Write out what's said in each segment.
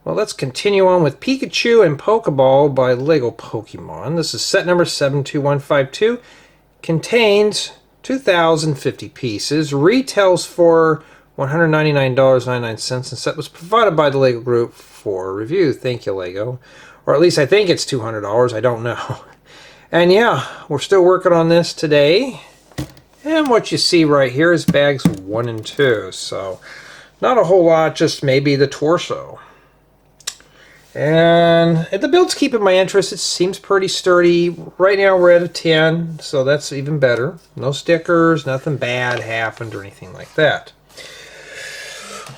Well, let's continue on with Pikachu and Poke Ball by Lego Pokemon. This is set number 72152. Contains 2,050 pieces. Retails for $199.99, and set was provided by the Lego Group for review. Thank you, Lego. Or at least I think it's $200. I don't know. And yeah, we're still working on this today. And what you see right here is bags 1 and 2. So not a whole lot, just maybe the torso. And the build's keeping my interest. It seems pretty sturdy. Right now we're at a 10, so that's even better. No stickers, nothing bad happened or anything like that.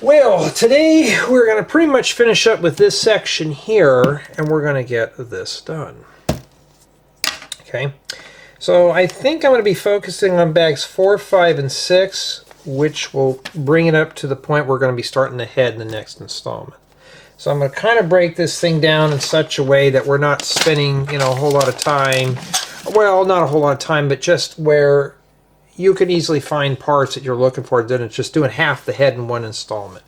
Well, today we're going to pretty much finish up with this section here, and we're going to get this done. Okay, so I think I'm going to be focusing on bags 4, 5, and 6, which will bring it up to the point we're going to be starting the head in the next installment. So I'm going to kind of break this thing down in such a way that we're not spending, a whole lot of time. Well, not a whole lot of time, but just where you can easily find parts that you're looking for. Then it's just doing half the head in one installment.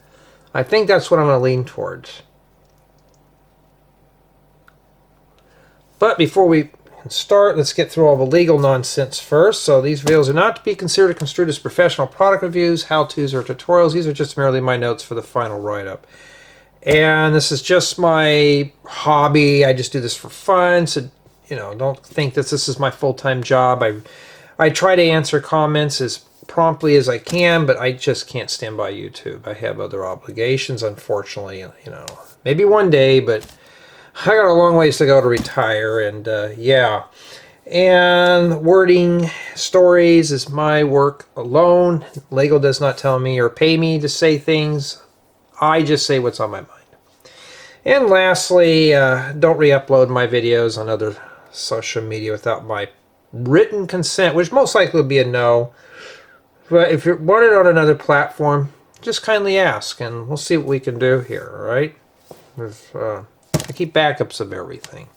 I think that's what I'm going to lean towards. But before we start, let's get through all the legal nonsense first. So these videos are not to be considered construed as professional product reviews, how-tos, or tutorials. These are just merely my notes for the final write-up. And this is just my hobby. I just do this for fun. So, don't think that this is my full-time job. I try to answer comments as promptly as I can, but I just can't stand by YouTube. I have other obligations, unfortunately. Maybe one day, but I got a long ways to go to retire. And yeah. And wording stories is my work alone. Lego does not tell me or pay me to say things. I just say what's on my mind. And lastly, don't re-upload my videos on other social media without my written consent, which most likely will be a no. But if you want it on another platform, just kindly ask, and we'll see what we can do here, all right? I keep backups of everything.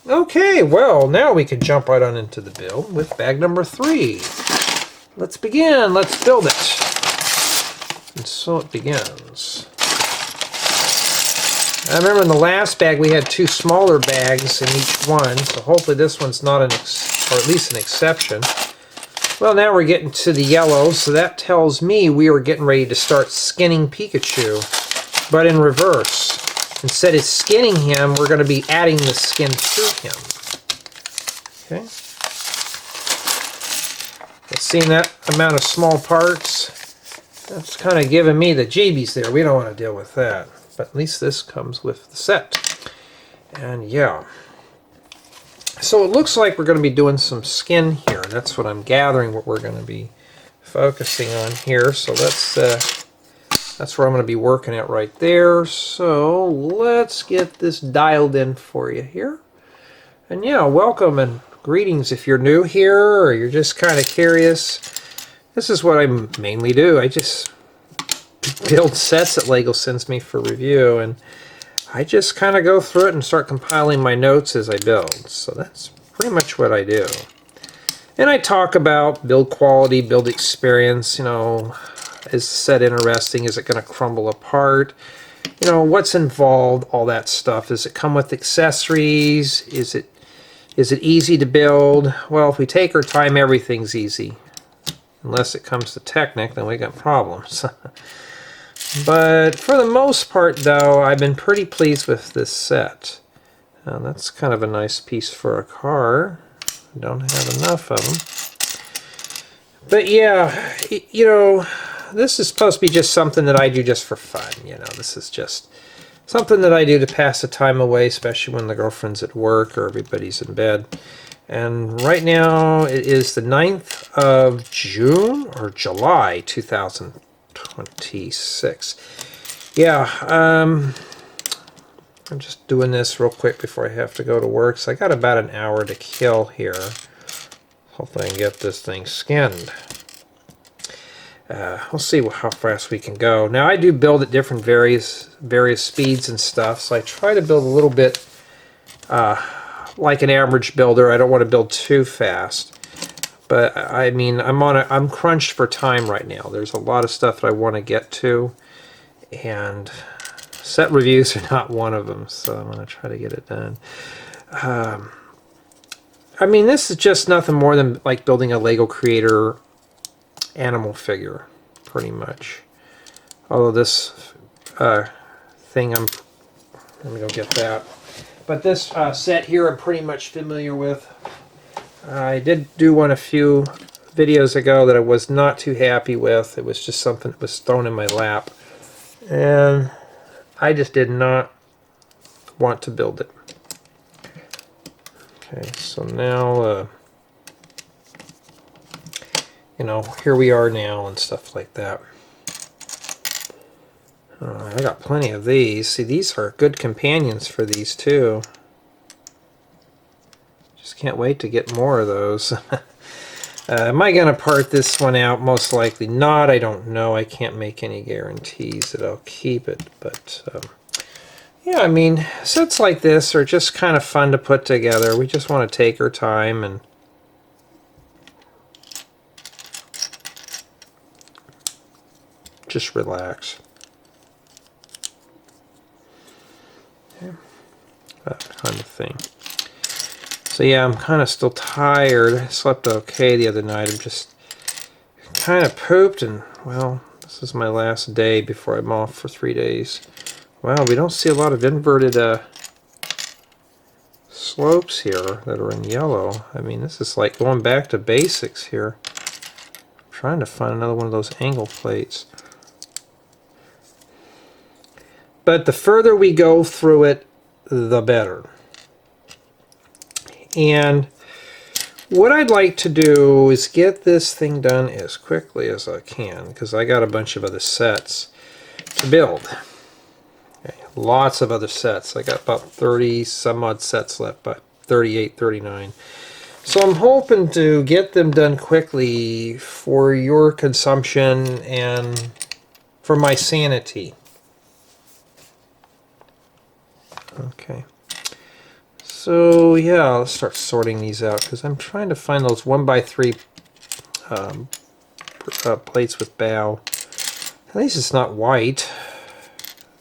Okay, well, now we can jump right on into the build with bag number 3. Let's begin. Let's build it. And so it begins. I remember in the last bag we had 2 smaller bags in each one, so hopefully this one's not or at least an exception. Well, now we're getting to the yellows, so that tells me we are getting ready to start skinning Pikachu, but in reverse. Instead of skinning him, we're going to be adding the skin to him. Okay. Seeing that amount of small parts, that's kind of giving me the jeebies there. We don't want to deal with that. But at least this comes with the set. And yeah. So it looks like we're going to be doing some skin here. That's what I'm gathering, what we're going to be focusing on here. So that's where I'm going to be working at right there. So let's get this dialed in for you here. And yeah, welcome and greetings if you're new here or you're just kind of curious. This is what I mainly do. I just build sets that Lego sends me for review, and I just kind of go through it and start compiling my notes as I build. So that's pretty much what I do. And I talk about build quality, build experience, is the set interesting? Is it going to crumble apart? What's involved, all that stuff. Does it come with accessories? Is it easy to build? Well, if we take our time, everything's easy. Unless it comes to Technic, then we got problems. But for the most part, though, I've been pretty pleased with this set. Now, that's kind of a nice piece for a car. Don't have enough of them. But yeah, this is supposed to be just something that I do just for fun. This is just something that I do to pass the time away, especially when the girlfriend's at work or everybody's in bed. And right now it is the 9th of June or July 2026. Yeah, I'm just doing this real quick before I have to go to work. So I got about an hour to kill here. Hopefully I can get this thing skinned. We'll see how fast we can go. Now I do build at different various speeds and stuff, so I try to build a little bit like an average builder. I don't want to build too fast, But I mean, I'm crunched for time right now. There's a lot of stuff that I want to get to, and set reviews are not one of them, so I'm going to try to get it done. I mean, this is just nothing more than like building a Lego Creator animal figure, pretty much. Although this thing, let me go get that. But this set here I'm pretty much familiar with. I did do one a few videos ago that I was not too happy with. It was just something that was thrown in my lap. And I just did not want to build it. Okay, so now, you know, here we are now and stuff like that. I got plenty of these. See, these are good companions for these too. Just can't wait to get more of those. Am I going to part this one out? Most likely not. I don't know. I can't make any guarantees that I'll keep it. But yeah, I mean, sets like this are just kind of fun to put together. We just want to take our time and just relax. Okay. That kind of thing. So yeah, I'm kind of still tired. I slept okay the other night. I'm just kind of pooped, and well, this is my last day before I'm off for 3 days. Wow, we don't see a lot of inverted slopes here that are in yellow. I mean, this is like going back to basics here. I'm trying to find another one of those angle plates. But the further we go through it, the better. And what I'd like to do is get this thing done as quickly as I can, because I got a bunch of other sets to build. Okay, lots of other sets. I got about 30 some odd sets left, about 38, 39. So I'm hoping to get them done quickly for your consumption and for my sanity. Okay. So yeah, let's start sorting these out, because I'm trying to find those 1x3 plates with bow. At least it's not white.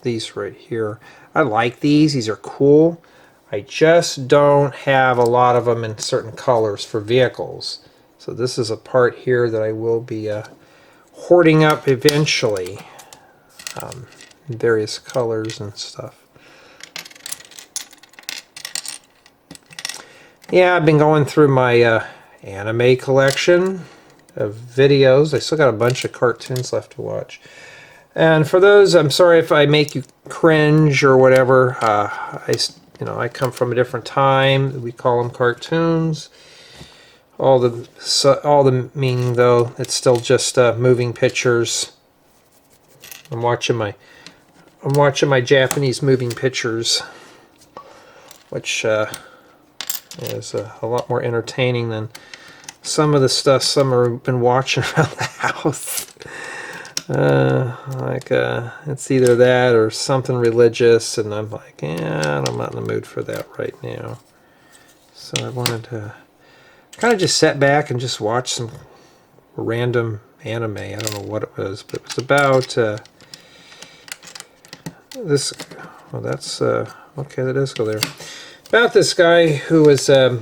These right here. I like these. These are cool. I just don't have a lot of them in certain colors for vehicles. So this is a part here that I will be hoarding up eventually. Various colors and stuff. Yeah, I've been going through my anime collection of videos. I still got a bunch of cartoons left to watch. And for those, I'm sorry if I make you cringe or whatever. I come from a different time. We call them cartoons. All the meaning, though, it's still just moving pictures. I'm watching my Japanese moving pictures, which is a lot more entertaining than some of the stuff some have been watching around the house. It's either that or something religious, and I'm like, yeah, I'm not in the mood for that right now. So I wanted to kind of just sit back and just watch some random anime. I don't know what it was, but it was about this. Well, that's okay. That does go there. About this guy who was a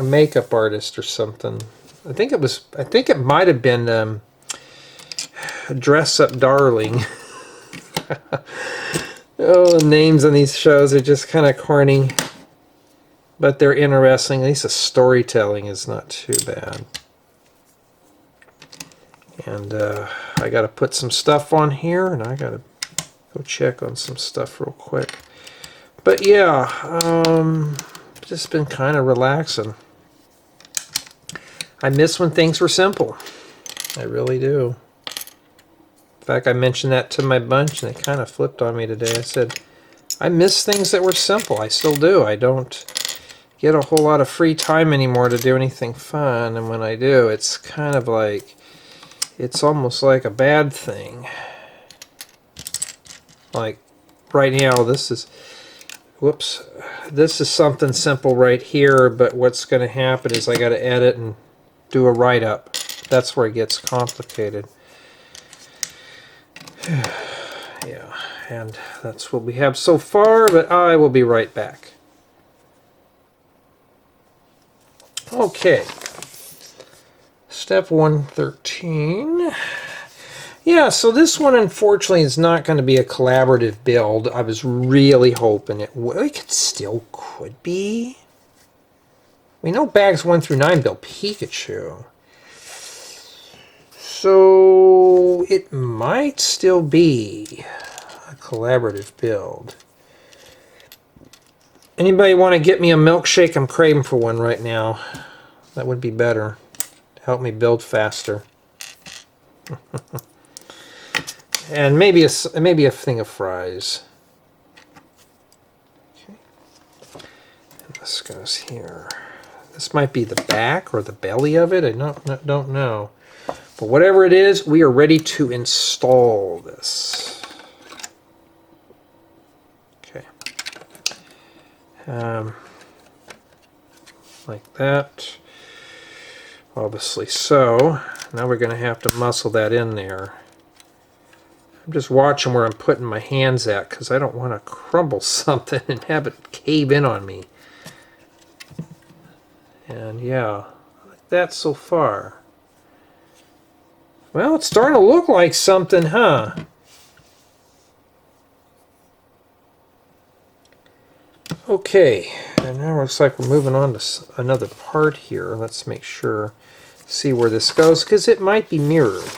makeup artist or something. I think it might have been Dress Up Darling. Oh, the names on these shows are just kind of corny, but they're interesting. At least the storytelling is not too bad. And I got to put some stuff on here, and I got to go check on some stuff real quick. But yeah, just been kind of relaxing. I miss when things were simple. I really do. In fact, I mentioned that to my bunch, and they kind of flipped on me today. I said, I miss things that were simple. I still do. I don't get a whole lot of free time anymore to do anything fun, and when I do, it's kind of like, it's almost like a bad thing. Like, right now, this is something simple right here, but what's going to happen is I got to edit and do a write-up. That's where it gets complicated. Yeah, and that's what we have so far, but I will be right back. Okay, step 113. Yeah, so this one unfortunately is not going to be a collaborative build. I was really hoping it would. It still could be. We know bags 1 through 9 build Pikachu. So it might still be a collaborative build. Anybody want to get me a milkshake? I'm craving for one right now. That would be better. Help me build faster. And maybe a thing of fries. Okay. And this goes here. This might be the back or the belly of it. I don't know. But whatever it is, we are ready to install this. Okay. Like that. Obviously so. Now we're going to have to muscle that in there. I'm just watching where I'm putting my hands at because I don't want to crumble something and have it cave in on me. And yeah, like that so far. Well, it's starting to look like something, huh? Okay, and now it looks like we're moving on to another part here. Let's make sure, see where this goes, because it might be mirrored.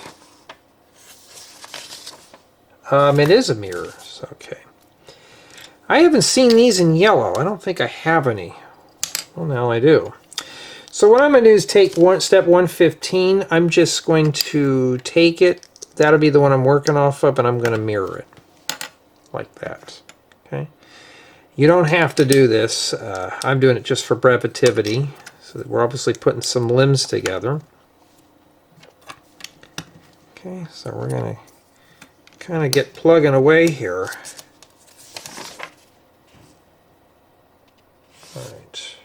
It is a mirror. So, okay. I haven't seen these in yellow. I don't think I have any. Well, now I do. So what I'm going to do is take step 115. I'm just going to take it. That'll be the one I'm working off of, and I'm going to mirror it. Like that. Okay. You don't have to do this. I'm doing it just for brevitivity. So that we're obviously putting some limbs together. Okay, so we're going to kind of get plugging away here. All right.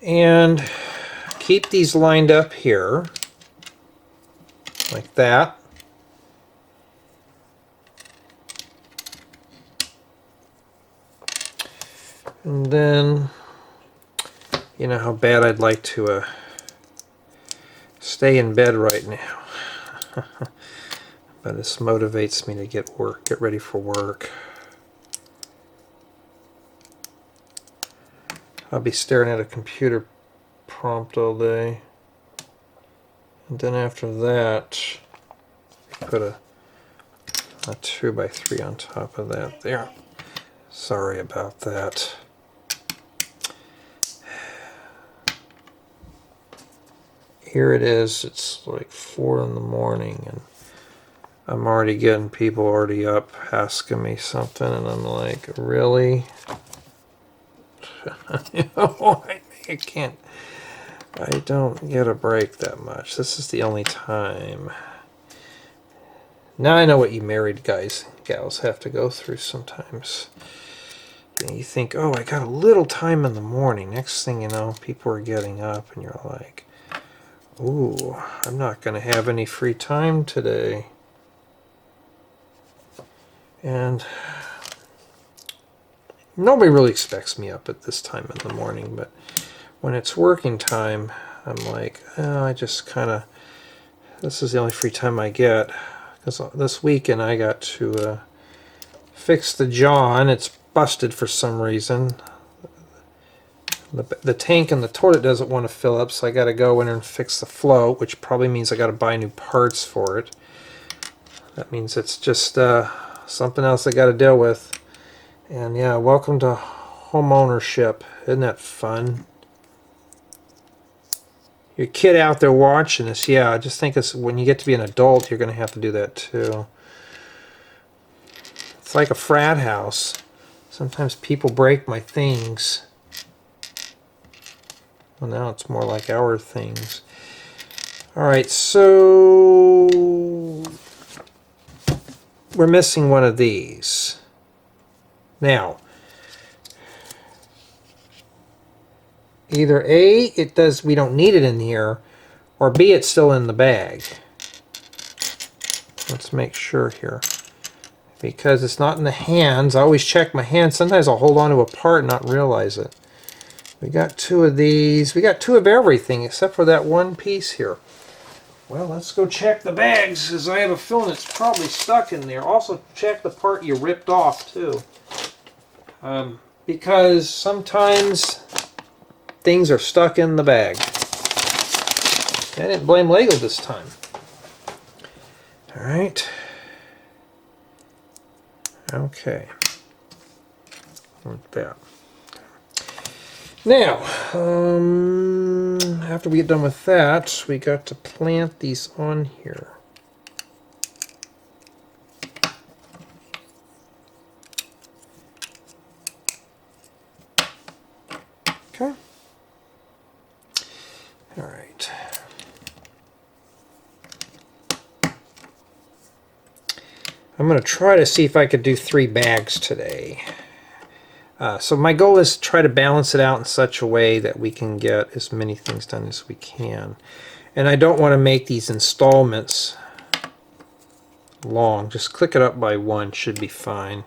And keep these lined up here, like that. And then, you know how bad I'd like to stay in bed right now. But this motivates me to get ready for work. I'll be staring at a computer prompt all day. And then after that, put a 2x3 on top of that there. Sorry about that. Here it is. It's like 4 in the morning and I'm already getting people already up asking me something and I'm like, really? You know, I can't. I don't get a break that much. This is the only time. Now I know what you married guys, gals have to go through sometimes. And you think, oh, I got a little time in the morning. Next thing you know, people are getting up and you're like, ooh, I'm not going to have any free time today. And nobody really expects me up at this time in the morning, but when it's working time, I'm like, oh, I just kind of, this is the only free time I get. Because this weekend I got to fix the jaw, and it's busted for some reason. The tank in the toilet doesn't want to fill up, so I got to go in and fix the float, which probably means I got to buy new parts for it. That means it's just something else I got to deal with. And yeah, welcome to home ownership. Isn't that fun? Your kid out there watching this, yeah, I just think it's, when you get to be an adult, you're going to have to do that too. It's like a frat house. Sometimes people break my things. Well, now it's more like our things. Alright, so we're missing one of these. Now, either A, it does, we don't need it in here, Or B, it's still in the bag. Let's make sure here. Because it's not in the hands. I always check my hands. Sometimes I'll hold on to a part and not realize it. We got 2 of these. We got 2 of everything except for that one piece here. Well, let's go check the bags, because I have a feeling it's probably stuck in there. Also, check the part you ripped off, too. Because sometimes things are stuck in the bag. I didn't blame Lego this time. Alright. Okay. Like that. Now, after we get done with that, we got to plant these on here. Okay. All right. I'm going to try to see if I could do 3 bags today. So my goal is to try to balance it out in such a way that we can get as many things done as we can. And I don't want to make these installments long. Just click it up by 1 should be fine.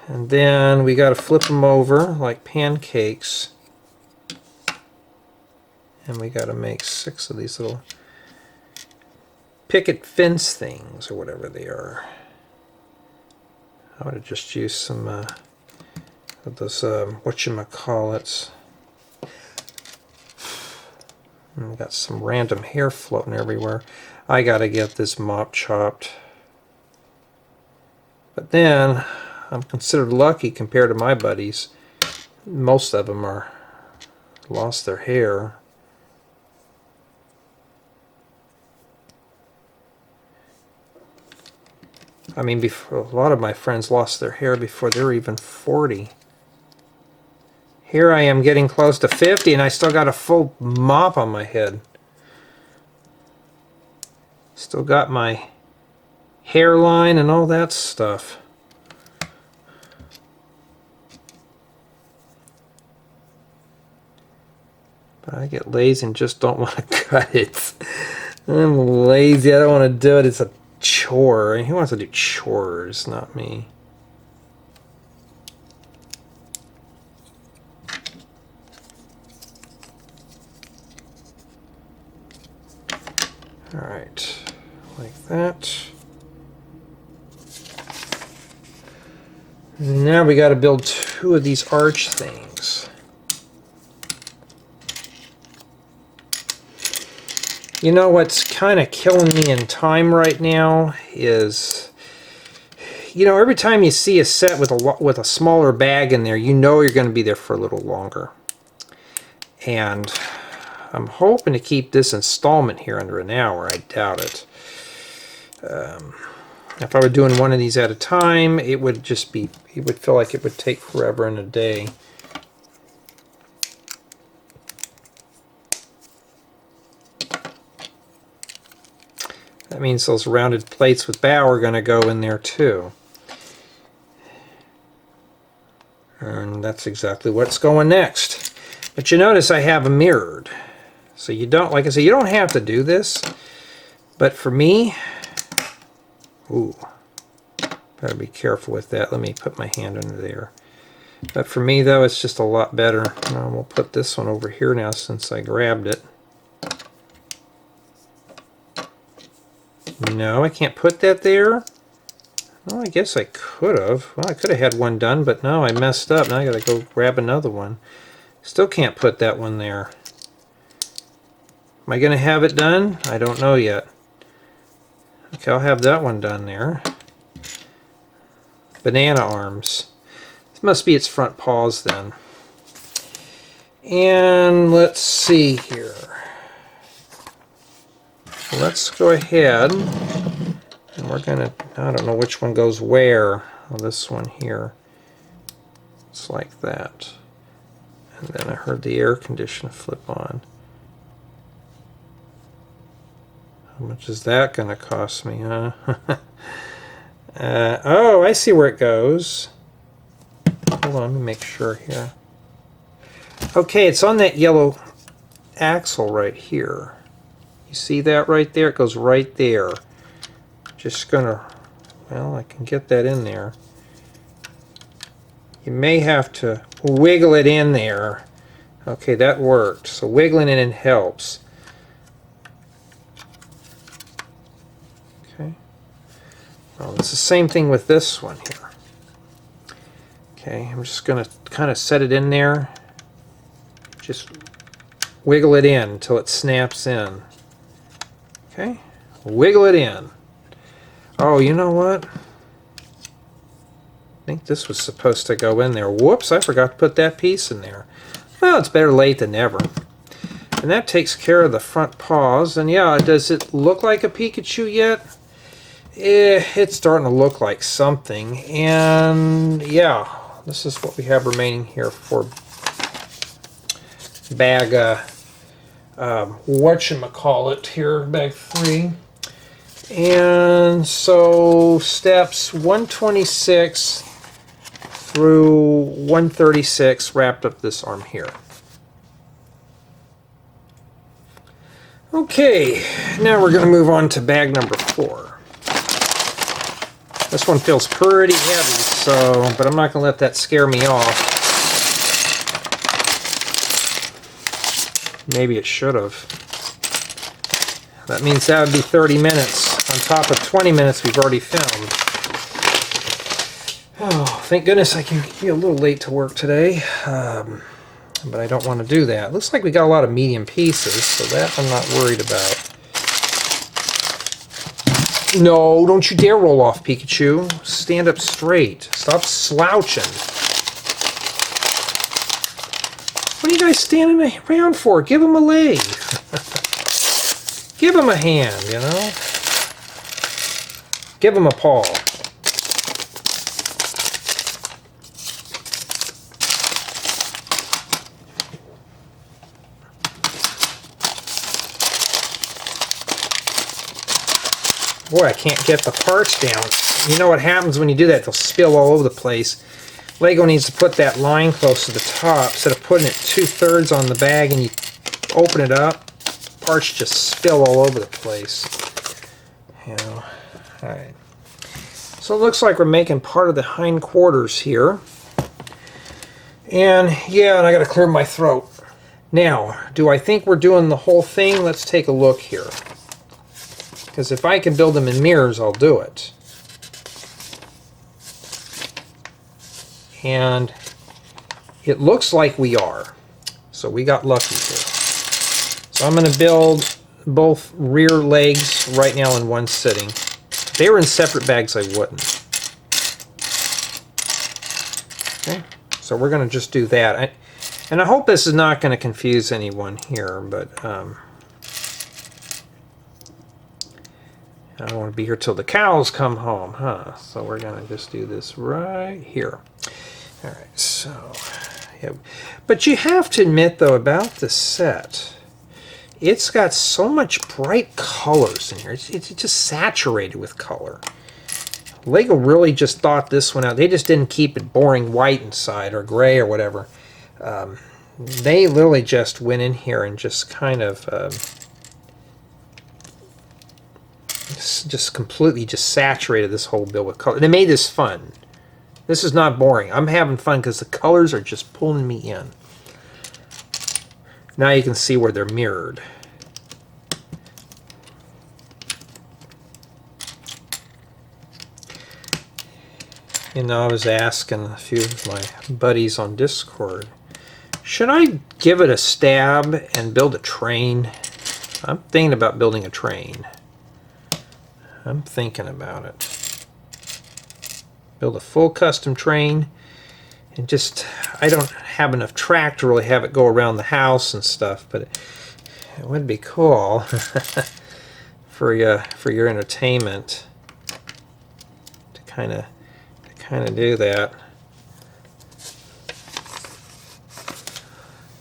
And then we got to flip them over like pancakes. And we got to make 6 of these little picket fence things or whatever they are. I would have just used some of those whatchamacallits. And we got some random hair floating everywhere. I gotta get this mop chopped. But then I'm considered lucky compared to my buddies. Most of them are lost their hair. I mean, before, a lot of my friends lost their hair before they were even 40. Here I am getting close to 50 and I still got a full mop on my head. Still got my hairline and all that stuff. But I get lazy and just don't want to cut it. I'm lazy, I don't want to do it. It's a chore. Who wants to do chores? Not me. Alright, like that. Now we got to build 2 of these arch things. You know what's kind of killing me in time right now is, you know, every time you see a set with a smaller bag in there, you know you're going to be there for a little longer. And I'm hoping to keep this installment here under an hour. I doubt it. If I were doing one of these at a time, it would just be, it would feel like it would take forever and a day. That means those rounded plates with bow are going to go in there too. And that's exactly what's going next. But you notice I have them mirrored. So you don't, like I said, you don't have to do this. But for me, ooh, better be careful with that. Let me put my hand under there. But for me though, it's just a lot better. We'll put this one over here now since I grabbed it. No, I can't put that there. Well, I guess I could have. Well, I could have had one done, but no, I messed up. Now I gotta go grab another one. Still can't put that one there. Am I gonna have it done? I don't know yet. Okay, I'll have that one done there. Banana arms. This must be its front paws then. And let's see here. Let's go ahead and we're gonna, I don't know which one goes where. Oh, this one here. It's like that. And then I heard the air conditioner flip on. How much is that going to cost me, huh? Oh, I see where it goes. Hold on, let me make sure here. Okay, it's on that yellow axle right here. You see that right there? It goes right there. Just gonna, well, I can get that in there. You may have to wiggle it in there. Okay, that worked. So wiggling it in helps. Okay. Well, it's the same thing with this one here. Okay, I'm just going to kind of set it in there. Just wiggle it in until it snaps in. Okay, wiggle it in. Oh, you know what? I think this was supposed to go in there. Whoops, I forgot to put that piece in there. Well, it's better late than never. And that takes care of the front paws. And yeah, does it look like a Pikachu yet? It's starting to look like something. And yeah, this is what we have remaining here for bag, whatchamacallit here, bag 3. And so steps 126 through 136 wrapped up this arm here. Okay, now we're going to move on to bag number 4. This one feels pretty heavy, but I'm not going to let that scare me off. Maybe it should have. That means that would be 30 minutes on top of 20 minutes we've already filmed. Oh, thank goodness I can be a little late to work today, but I don't want to do that. Looks like we got a lot of medium pieces, so that I'm not worried about. No, don't you dare roll off, Pikachu. Stand up straight. Stop slouching. What are you guys standing around for? Give him a leg. Give him a hand, you know? Give him a paw. Boy, I can't get the parts down. You know what happens when you do that? They'll spill all over the place. Lego needs to put that line close to the top. Instead of putting it 2/3 on the bag and you open it up, parts just spill all over the place. You know. Alright. So it looks like we're making part of the hindquarters here. And yeah, and I gotta clear my throat. Now, do I think we're doing the whole thing? Let's take a look here. Because if I can build them in mirrors, I'll do it. And it looks like we are. So we got lucky here. So I'm going to build both rear legs right now in one sitting. If they were in separate bags, I wouldn't. Okay, so we're going to just do that. And I hope this is not going to confuse anyone here, but I don't want to be here till the cows come home, huh? So we're going to just do this right here. All right, so, yeah. But you have to admit, though, about the set, it's got so much bright colors in here. It's just saturated with color. Lego really just thought this one out. They just didn't keep it boring white inside or gray or whatever. They literally just went in here and just kind of just completely just saturated this whole build with color. They made this fun. This is not boring. I'm having fun because the colors are just pulling me in. Now you can see where they're mirrored. You know, I was asking a few of my buddies on Discord, should I give it a stab and build a train? I'm thinking about building a train. I'm thinking about it. Build a full custom train, and just, I don't have enough track to really have it go around the house and stuff, but it would be cool for your entertainment to kind of do that.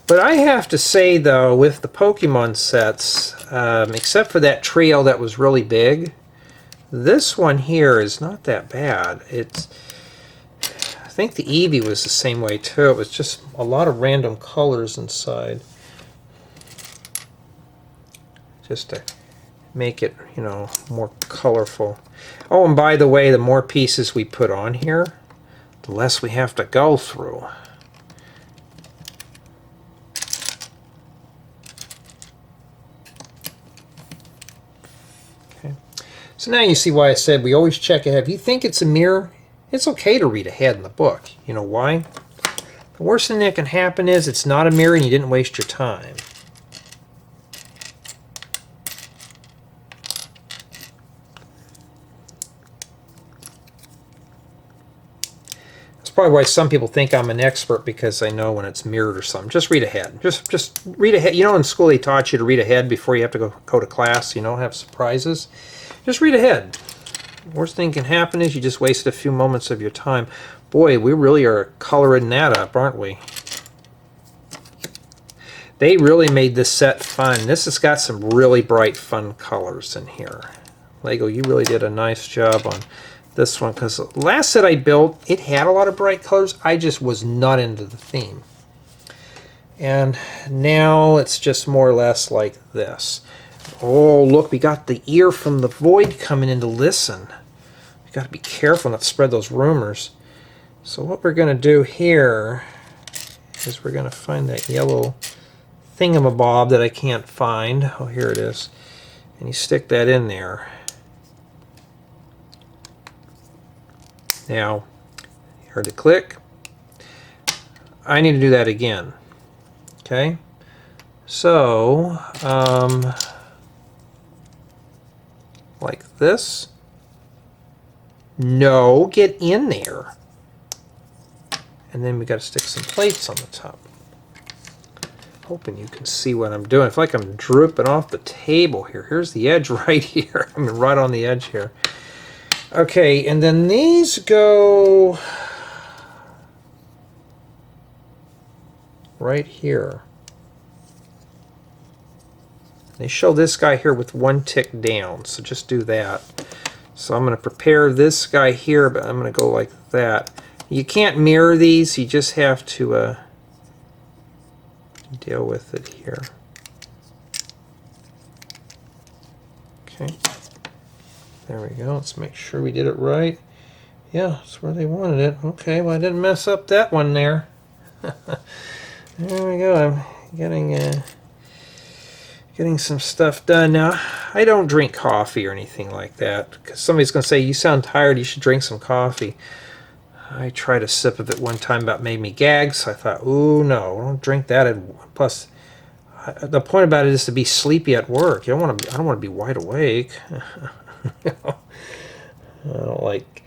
But I have to say, though, with the Pokemon sets, except for that trio that was really big, this one here is not that bad. I think the Eevee was the same way too. It was just a lot of random colors inside. Just to make it, you know, more colorful. Oh, and by the way, the more pieces we put on here, the less we have to go through. Okay. So now you see why I said we always check ahead. If you think it's a mirror, it's okay to read ahead in the book. You know why? The worst thing that can happen is it's not a mirror and you didn't waste your time. That's probably why some people think I'm an expert, because I know when it's mirrored or something. Just read ahead. Just read ahead. You know, in school they taught you to read ahead before you have to go to class. You know, have surprises. Just read ahead. Worst thing can happen is you just wasted a few moments of your time. Boy, we really are coloring that up, aren't we? They really made this set fun. This has got some really bright, fun colors in here. Lego, you really did a nice job on this one, because the last set I built, it had a lot of bright colors. I just was not into the theme. And now it's just more or less like this. Oh, look, we got the ear from the void coming in to listen. We got to be careful not to spread those rumors. So what we're going to do here is we're going to find that yellow thingamabob that I can't find. Oh, here it is. And you stick that in there. Now, you heard it click. I need to do that again. Okay? So, like this. No, get in there. And then we got to stick some plates on the top. Hoping you can see what I'm doing. I feel like I'm drooping off the table here. Here's the edge right here. I'm right on the edge here. Okay, and then these go right here. They show this guy here with one tick down, so just do that. So I'm going to prepare this guy here, but I'm going to go like that. You can't mirror these, you just have to deal with it here. Okay, there we go. Let's make sure we did it right. Yeah, that's where they wanted it. Okay, well I didn't mess up that one there. There we go. I'm getting some stuff done now. I don't drink coffee or anything like that, because somebody's going to say, you sound tired, you should drink some coffee. I tried a sip of it one time, about made me gag, so I thought, ooh, no, don't drink that. Plus, the point about it is to be sleepy at work. I don't want to be wide awake. I don't like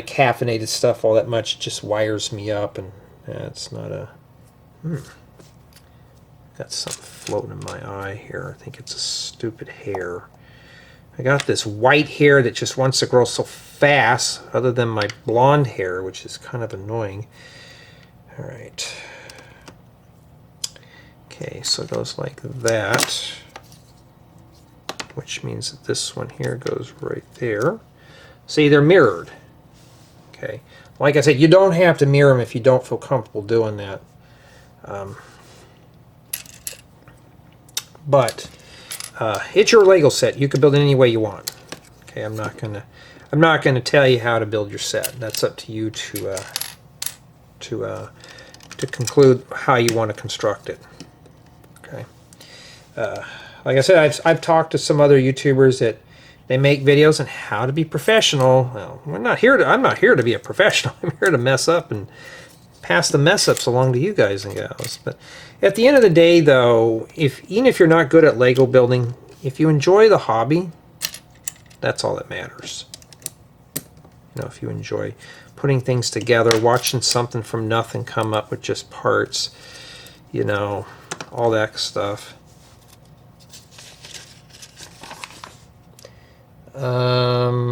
caffeinated stuff all that much. It just wires me up, and it's not a. Got something floating in my eye here. I think it's a stupid hair. I got this white hair that just wants to grow so fast, other than my blonde hair, which is kind of annoying. All right. Okay, so it goes like that, which means that this one here goes right there. See, they're mirrored. Okay. Like I said, you don't have to mirror them if you don't feel comfortable doing that. But it's your Lego set. You can build it any way you want. Okay, I'm not gonna tell you how to build your set. That's up to you to conclude how you want to construct it. Okay. Like I said, I've talked to some other YouTubers that they make videos on how to be professional. Well, I'm not here to be a professional. I'm here to mess up and pass the mess ups along to you guys and gals. But at the end of the day, though, even if you're not good at Lego building, if you enjoy the hobby, that's all that matters. You know, if you enjoy putting things together, watching something from nothing come up with just parts, you know, all that stuff.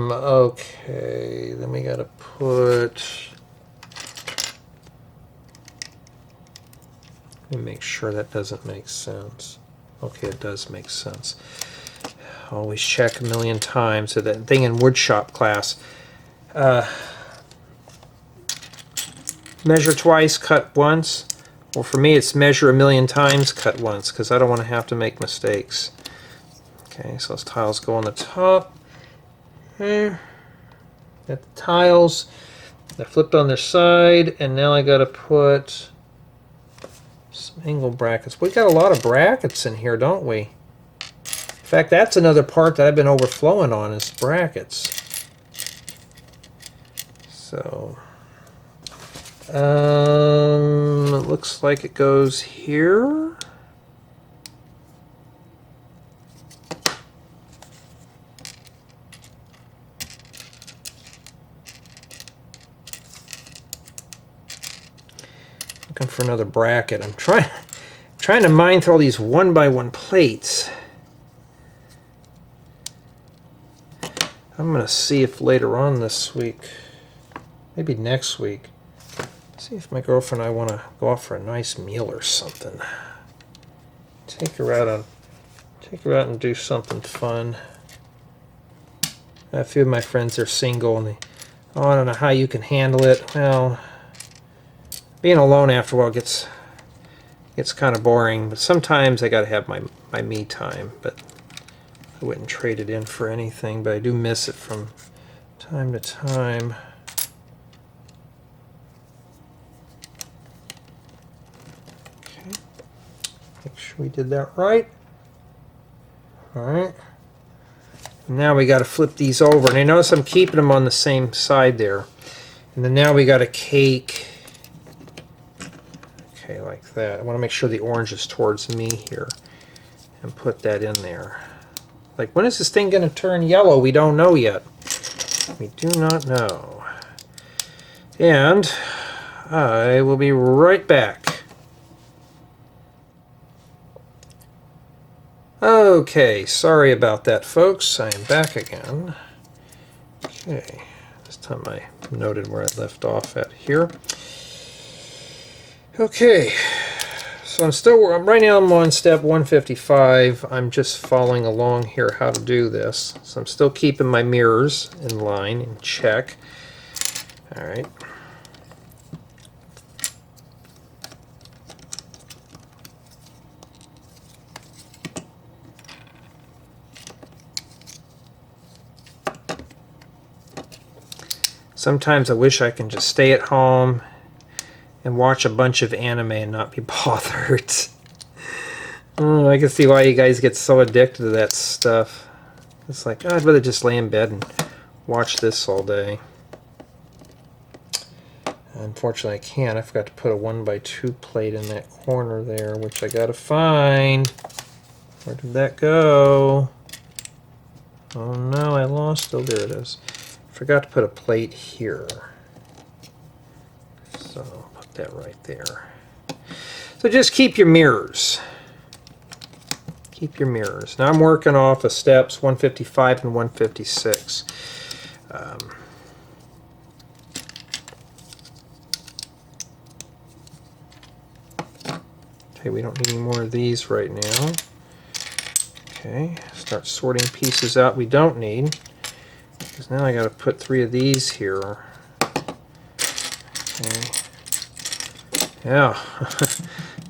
Okay, then we gotta put. Let me make sure that doesn't make sense. Okay, it does make sense. Always check a million times. So that thing in woodshop class. Measure twice, cut once. Well, for me, it's measure a million times, cut once, because I don't want to have to make mistakes. Okay, so those tiles go on the top. Okay. Got the tiles. They're flipped on their side, and now I got to put some angle brackets. We got a lot of brackets in here, don't we? In fact, that's another part that I've been overflowing on is brackets. So, it looks like it goes here. Looking for another bracket. I'm trying to mine through all these 1x1 plates. I'm going to see if later on this week, maybe next week, see if my girlfriend and I want to go out for a nice meal or something. Take her out and do something fun. A few of my friends are single and they, oh, I don't know how you can handle it. Well, being alone after a while gets kind of boring, but sometimes I got to have my me time, but I wouldn't trade it in for anything, but I do miss it from time to time. Okay, make sure we did that right. Alright. Now we got to flip these over, and I notice I'm keeping them on the same side there. And then now we got a cake. Okay, like that. I want to make sure the orange is towards me here and put that in there. Like, when is this thing going to turn yellow? We don't know yet. We do not know. And I will be right back. Okay, sorry about that, folks. I am back again. Okay, this time I noted where I left off at here. Okay. So right now I'm on step 155. I'm just following along here how to do this. So I'm still keeping my mirrors in line, in check. Alright. Sometimes I wish I can just stay at home and watch a bunch of anime and not be bothered. Oh, I can see why you guys get so addicted to that stuff. It's like, oh, I'd rather just lay in bed and watch this all day. Unfortunately, I can't. I forgot to put a 1x2 plate in that corner there, which I gotta find. Where did that go? Oh no, I lost it. Oh, there it is. Forgot to put a plate here. So put that right there. So just keep your mirrors. Keep your mirrors. Now I'm working off of steps 155 and 156. Okay, we don't need any more of these right now. Okay, start sorting pieces out we don't need. Because now I got to put 3 of these here. Okay. Yeah.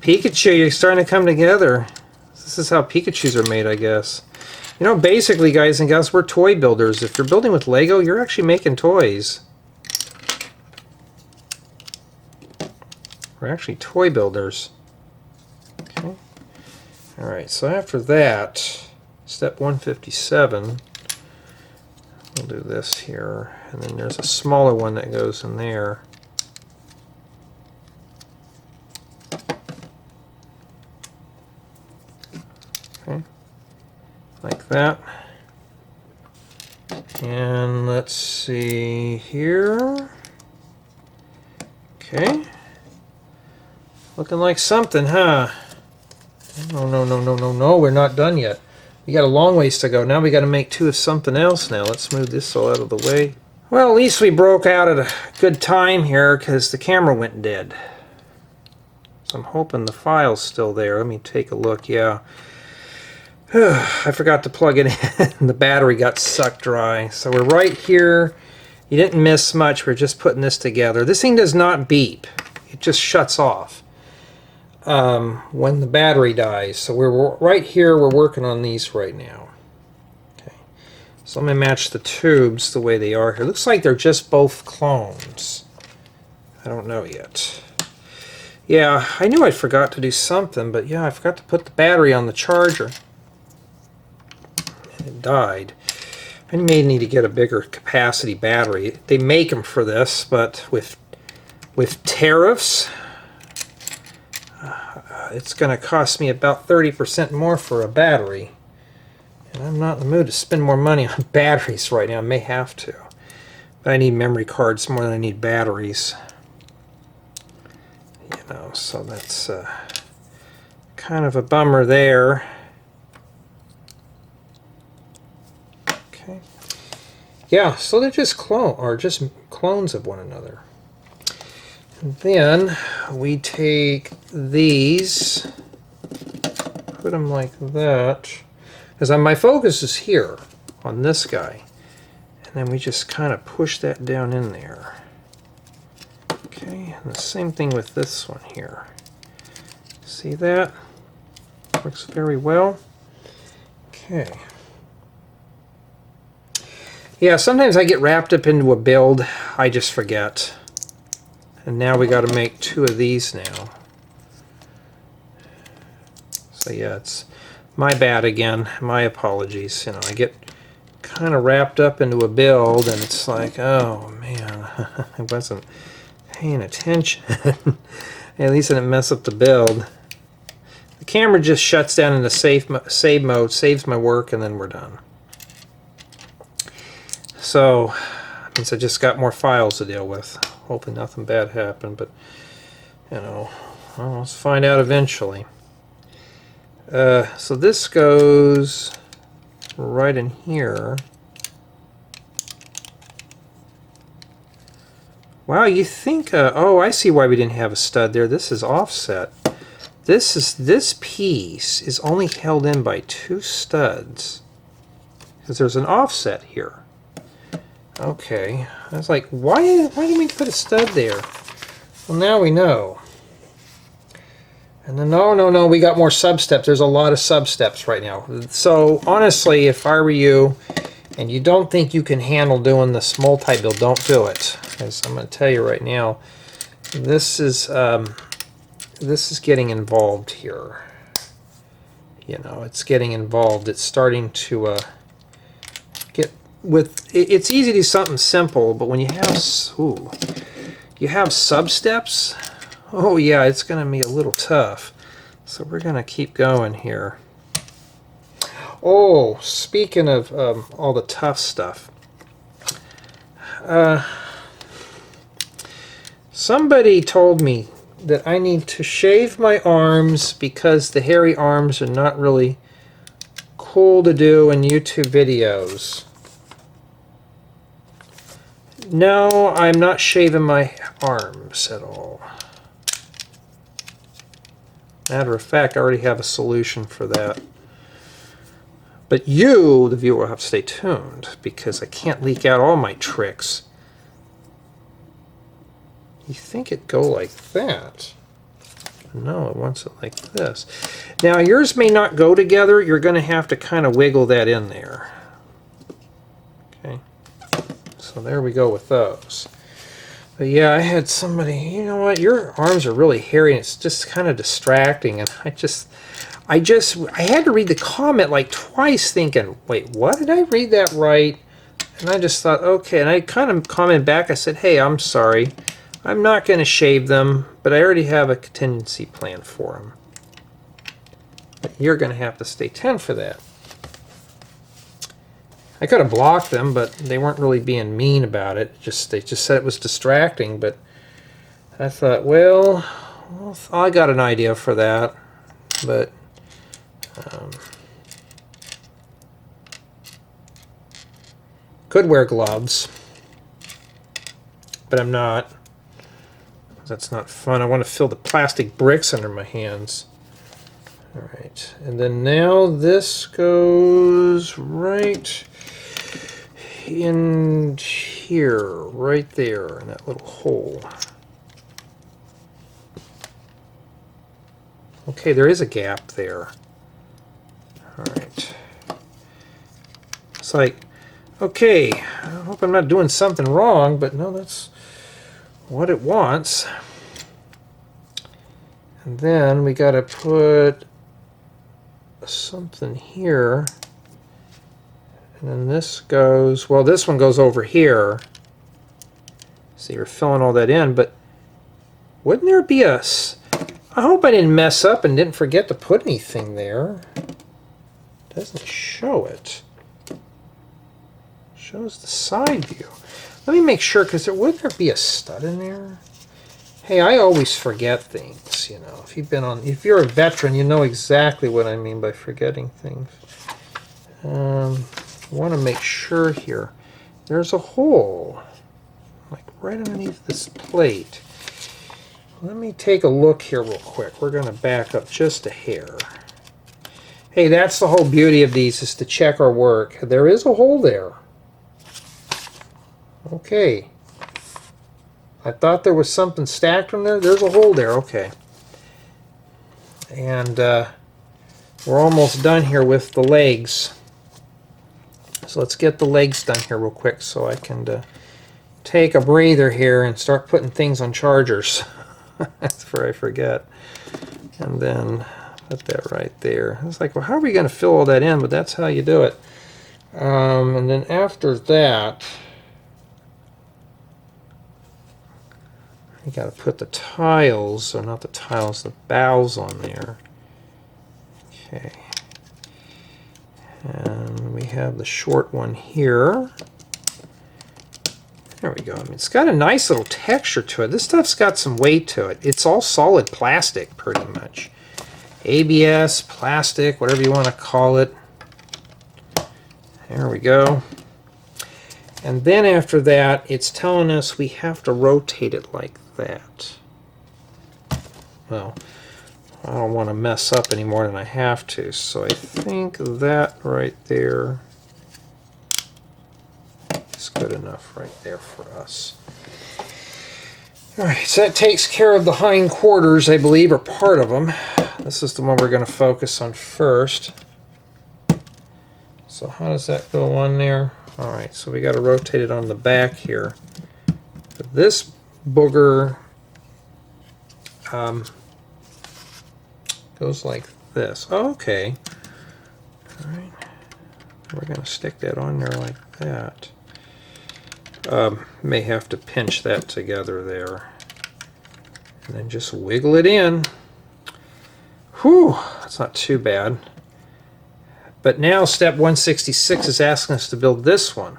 Pikachu, you're starting to come together. This is how Pikachus are made, I guess. You know, basically, guys and gals, we're toy builders. If you're building with Lego, you're actually making toys. We're actually toy builders. Okay. Alright, so after that, step 157, we'll do this here. And then there's a smaller one that goes in there. Okay, like that. And let's see here. Okay. Looking like something, huh? No, we're not done yet. We got a long ways to go. Now we got to make 2 of something else now. Let's move this all out of the way. Well, at least we broke out at a good time here because the camera went dead. So I'm hoping the file's still there. Let me take a look. Yeah. I forgot to plug it in. The battery got sucked dry. So we're right here. You didn't miss much. We're just putting this together. This thing does not beep. It just shuts off when the battery dies. So we're right here. We're working on these right now. So I'm going to match the tubes the way they are here. Looks like they're just both clones. I don't know yet. Yeah, I knew I forgot to do something, but yeah, I forgot to put the battery on the charger. It died. I may need to get a bigger capacity battery. They make them for this, but with tariffs, it's going to cost me about 30% more for a battery. And I'm not in the mood to spend more money on batteries right now. I may have to. But I need memory cards more than I need batteries. You know, so that's kind of a bummer there. Okay. Yeah, so they're just clones of one another. And then we take these, put them like that. Because my focus is here on this guy. And then we just kind of push that down in there. Okay, and the same thing with this one here. See that? Works very well. Okay. Yeah, sometimes I get wrapped up into a build, I just forget. And now we got to make 2 of these now. So yeah, it's my bad again. My apologies. You know, I get kind of wrapped up into a build, and it's like, oh man, I wasn't paying attention. At least I didn't mess up the build. The camera just shuts down into save mode, saves my work, and then we're done. So, means I just got more files to deal with. Hoping nothing bad happened, but you know, well, let's find out eventually. So this goes right in here. Wow, you think? Oh, I see why we didn't have a stud there. This is offset. This piece is only held in by 2 studs because there's an offset here. Okay, I was like, why didn't we put a stud there? Well, now we know. And then, no, we got more sub-steps. There's a lot of sub-steps right now. So, honestly, if I were you, and you don't think you can handle doing this multi-build, don't do it. Because I'm going to tell you right now, this is getting involved here. You know, it's getting involved. It's starting to get with. It's easy to do something simple, but when you have sub-steps. Oh yeah, it's going to be a little tough. So we're going to keep going here. Oh, speaking of all the tough stuff. Somebody told me that I need to shave my arms because the hairy arms are not really cool to do in YouTube videos. No, I'm not shaving my arms at all. Matter of fact, I already have a solution for that. But you, the viewer, will have to stay tuned because I can't leak out all my tricks. You think it'd go like that? No, it wants it like this. Now, yours may not go together. You're going to have to kind of wiggle that in there. Okay. So there we go with those. But yeah, I had somebody, you know what, your arms are really hairy and it's just kind of distracting. And I had to read the comment like twice thinking, wait, what? Did I read that right? And I just thought, okay. And I kind of commented back. I said, hey, I'm sorry. I'm not going to shave them, but I already have a contingency plan for them. But you're going to have to stay tuned for that. I could have blocked them, but they weren't really being mean about it. They just said it was distracting, but I thought, well, I got an idea for that, but could wear gloves, but I'm not. That's not fun. I want to feel the plastic bricks under my hands. All right, and then now this goes right in here, right there, in that little hole. Okay, there is a gap there. All right. It's like Okay, I hope I'm not doing something wrong, but no, that's what it wants. And then we got to put something here. And then this goes, well, this one goes over here. So you're filling all that in, but wouldn't there be a... I hope I didn't mess up and didn't forget to put anything there. Doesn't show it. Shows the side view. Let me make sure, because wouldn't there be a stud in there? Hey, I always forget things, you know. If you're a veteran, you know exactly what I mean by forgetting things. I want to make sure here. There's a hole, like right underneath this plate. Let me take a look here real quick. We're going to back up just a hair. Hey, that's the whole beauty of these, is to check our work. There is a hole there. Okay. I thought there was something stacked from there. There's a hole there. Okay. And we're almost done here with the legs. So let's get the legs done here real quick so I can take a breather here and start putting things on chargers. That's where I forget. And then put that right there. It's like, well, how are we going to fill all that in? But that's how you do it. And then after that, you got to put the tiles, or not the tiles, the bowels on there. Okay. And we have the short one here. There we go. I mean, it's got a nice little texture to it. This stuff's got some weight to it. It's all solid plastic, pretty much. ABS, plastic, whatever you want to call it. There we go. And then after that, it's telling us we have to rotate it like that. Well, I don't want to mess up any more than I have to, so I think that right there is good enough right there for us. Alright, so that takes care of the hind quarters, I believe, or part of them. This is the one we're going to focus on first. So how does that go on there? Alright, so we got to rotate it on the back here. But this booger goes like this. Oh, okay. Alright. We're going to stick that on there like that. May have to pinch that together there. And then just wiggle it in. Whew, that's not too bad. But now step 166 is asking us to build this one.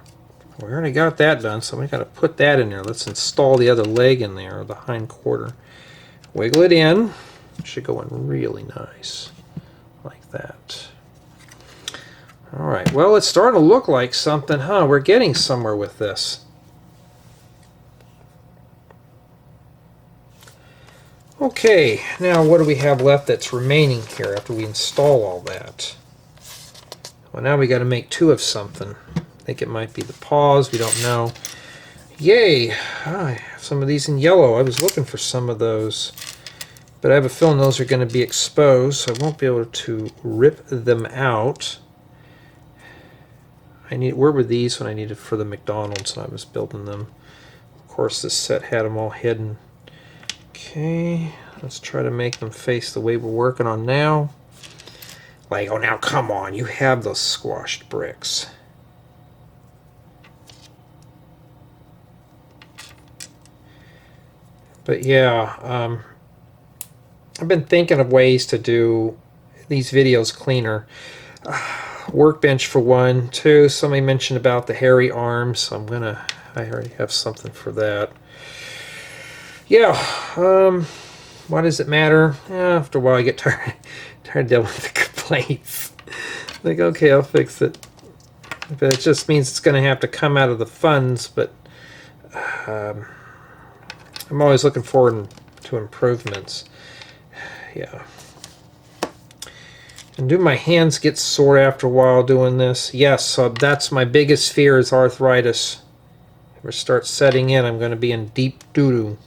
We already got that done, so we got to put that in there. Let's install the other leg in there, or the hind quarter. Wiggle it in. It should go in really nice, like that. Alright, well, it's starting to look like something, huh? We're getting somewhere with this. Okay, now what do we have left that's remaining here after we install all that? Well, now we got to make two of something. I think it might be the paws, we don't know. Yay! I have some of these in yellow. I was looking for some of those. But I have a feeling those are going to be exposed, so I won't be able to rip them out. Where were these when I needed for the McDonald's when I was building them? Of course, this set had them all hidden. Okay, let's try to make them face the way we're working on now. Like, oh, now come on, you have those squashed bricks. But yeah, I've been thinking of ways to do these videos cleaner. Workbench for one. Two, somebody mentioned about the hairy arms. So I already have something for that. Yeah, why does it matter? After a while I get tired of dealing with the complaints. Like, okay, I'll fix it. But it just means it's going to have to come out of the funds, but I'm always looking forward to improvements. Yeah. And do my hands get sore after a while doing this? Yes, so that's my biggest fear is arthritis. If it starts setting in, I'm going to be in deep doo-doo.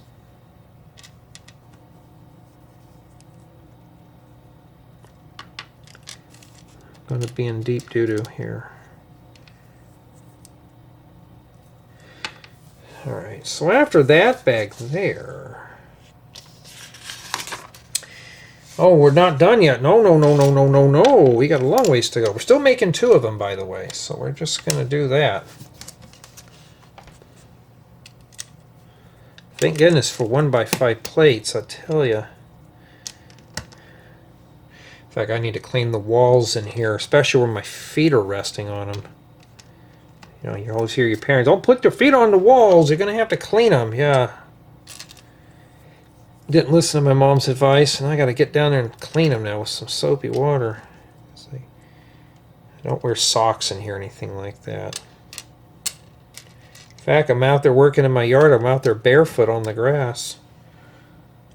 Going to be in deep doo-doo here. Alright, so after that bag there... Oh, we're not done yet. No, no, no, no, no, no, no. We got a long ways to go. We're still making 2 of them, by the way, so we're just going to do that. Thank goodness for 1x5 plates, I tell you. In fact, I need to clean the walls in here, especially where my feet are resting on them. You know, you always hear your parents, don't put your feet on the walls, you're going to have to clean them. Yeah. Didn't listen to my mom's advice, and I got to get down there and clean them now with some soapy water. I don't wear socks in here or anything like that. In fact, I'm out there working in my yard. I'm out there barefoot on the grass.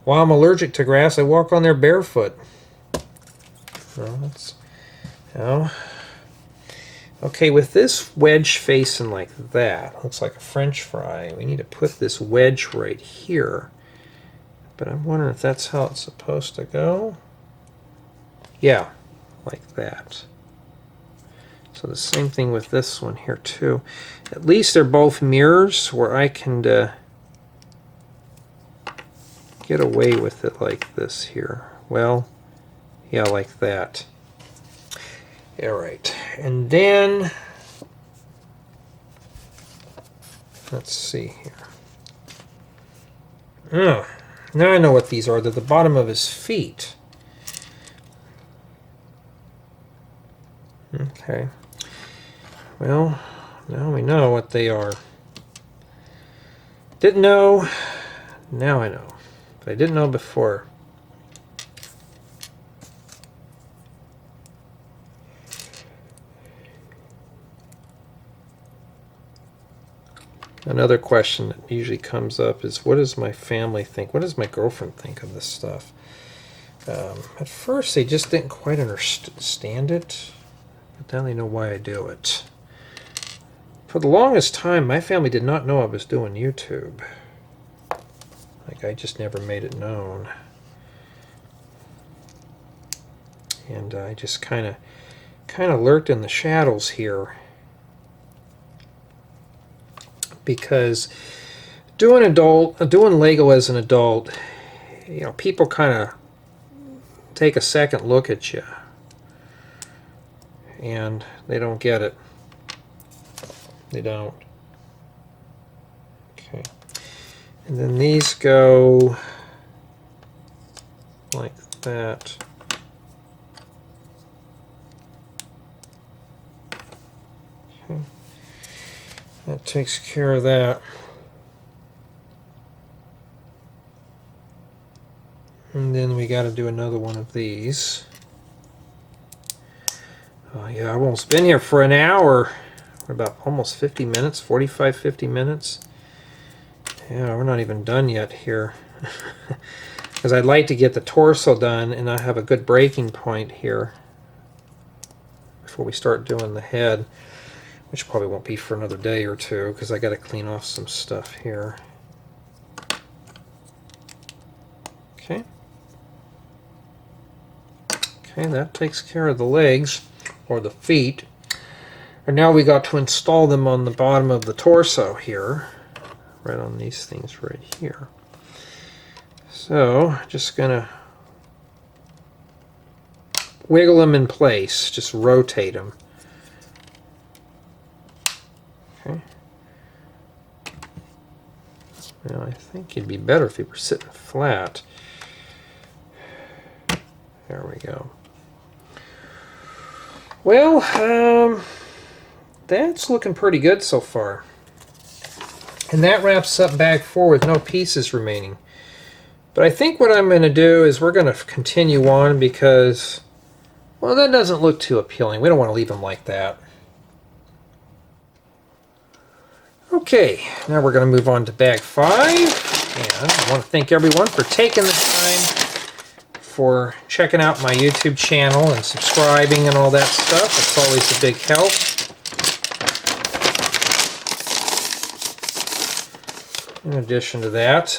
While I'm allergic to grass, I walk on there barefoot. Well, that's... Oh. Okay, with this wedge facing like that, looks like a French fry, we need to put this wedge right here. But I'm wondering if that's how it's supposed to go. Yeah, like that. So the same thing with this one here too. At least they're both mirrors where I can get away with it like this here. Well, yeah, like that. Alright, and then let's see here. Oh, now I know what these are. They're the bottom of his feet. Okay. Well, now we know what they are. Didn't know, now I know. But I didn't know before. Another question that usually comes up is, what does my family think? What does my girlfriend think of this stuff? At first, they just didn't quite understand it, but now they know why I do it. For the longest time, my family did not know I was doing YouTube. Like, I just never made it known. And I just kind of lurked in the shadows here. Because doing Lego as an adult, you know, people kind of take a second look at you, and they don't get it. They don't. Okay. And then these go like that. Okay. That takes care of that. And then we got to do another one of these. Oh yeah, I've almost been here for an hour. We're about almost 50 minutes, 45, 50 minutes. Yeah, we're not even done yet here. Because I'd like to get the torso done and I have a good breaking point here before we start doing the head. Which probably won't be for another day or two, because I got to clean off some stuff here. Okay. Okay, that takes care of the legs, or the feet. And now we got to install them on the bottom of the torso here. Right on these things right here. So, just gonna wiggle them in place, just rotate them. Okay. Well, I think it'd be better if they were sitting flat. There we go. Well, that's looking pretty good so far. And that wraps up bag 4 with no pieces remaining. But I think what I'm going to do is we're going to continue on because, well, that doesn't look too appealing. We don't want to leave them like that. Okay, now we're going to move on to bag 5, and I want to thank everyone for taking the time for checking out my YouTube channel and subscribing and all that stuff. It's always a big help. In addition to that,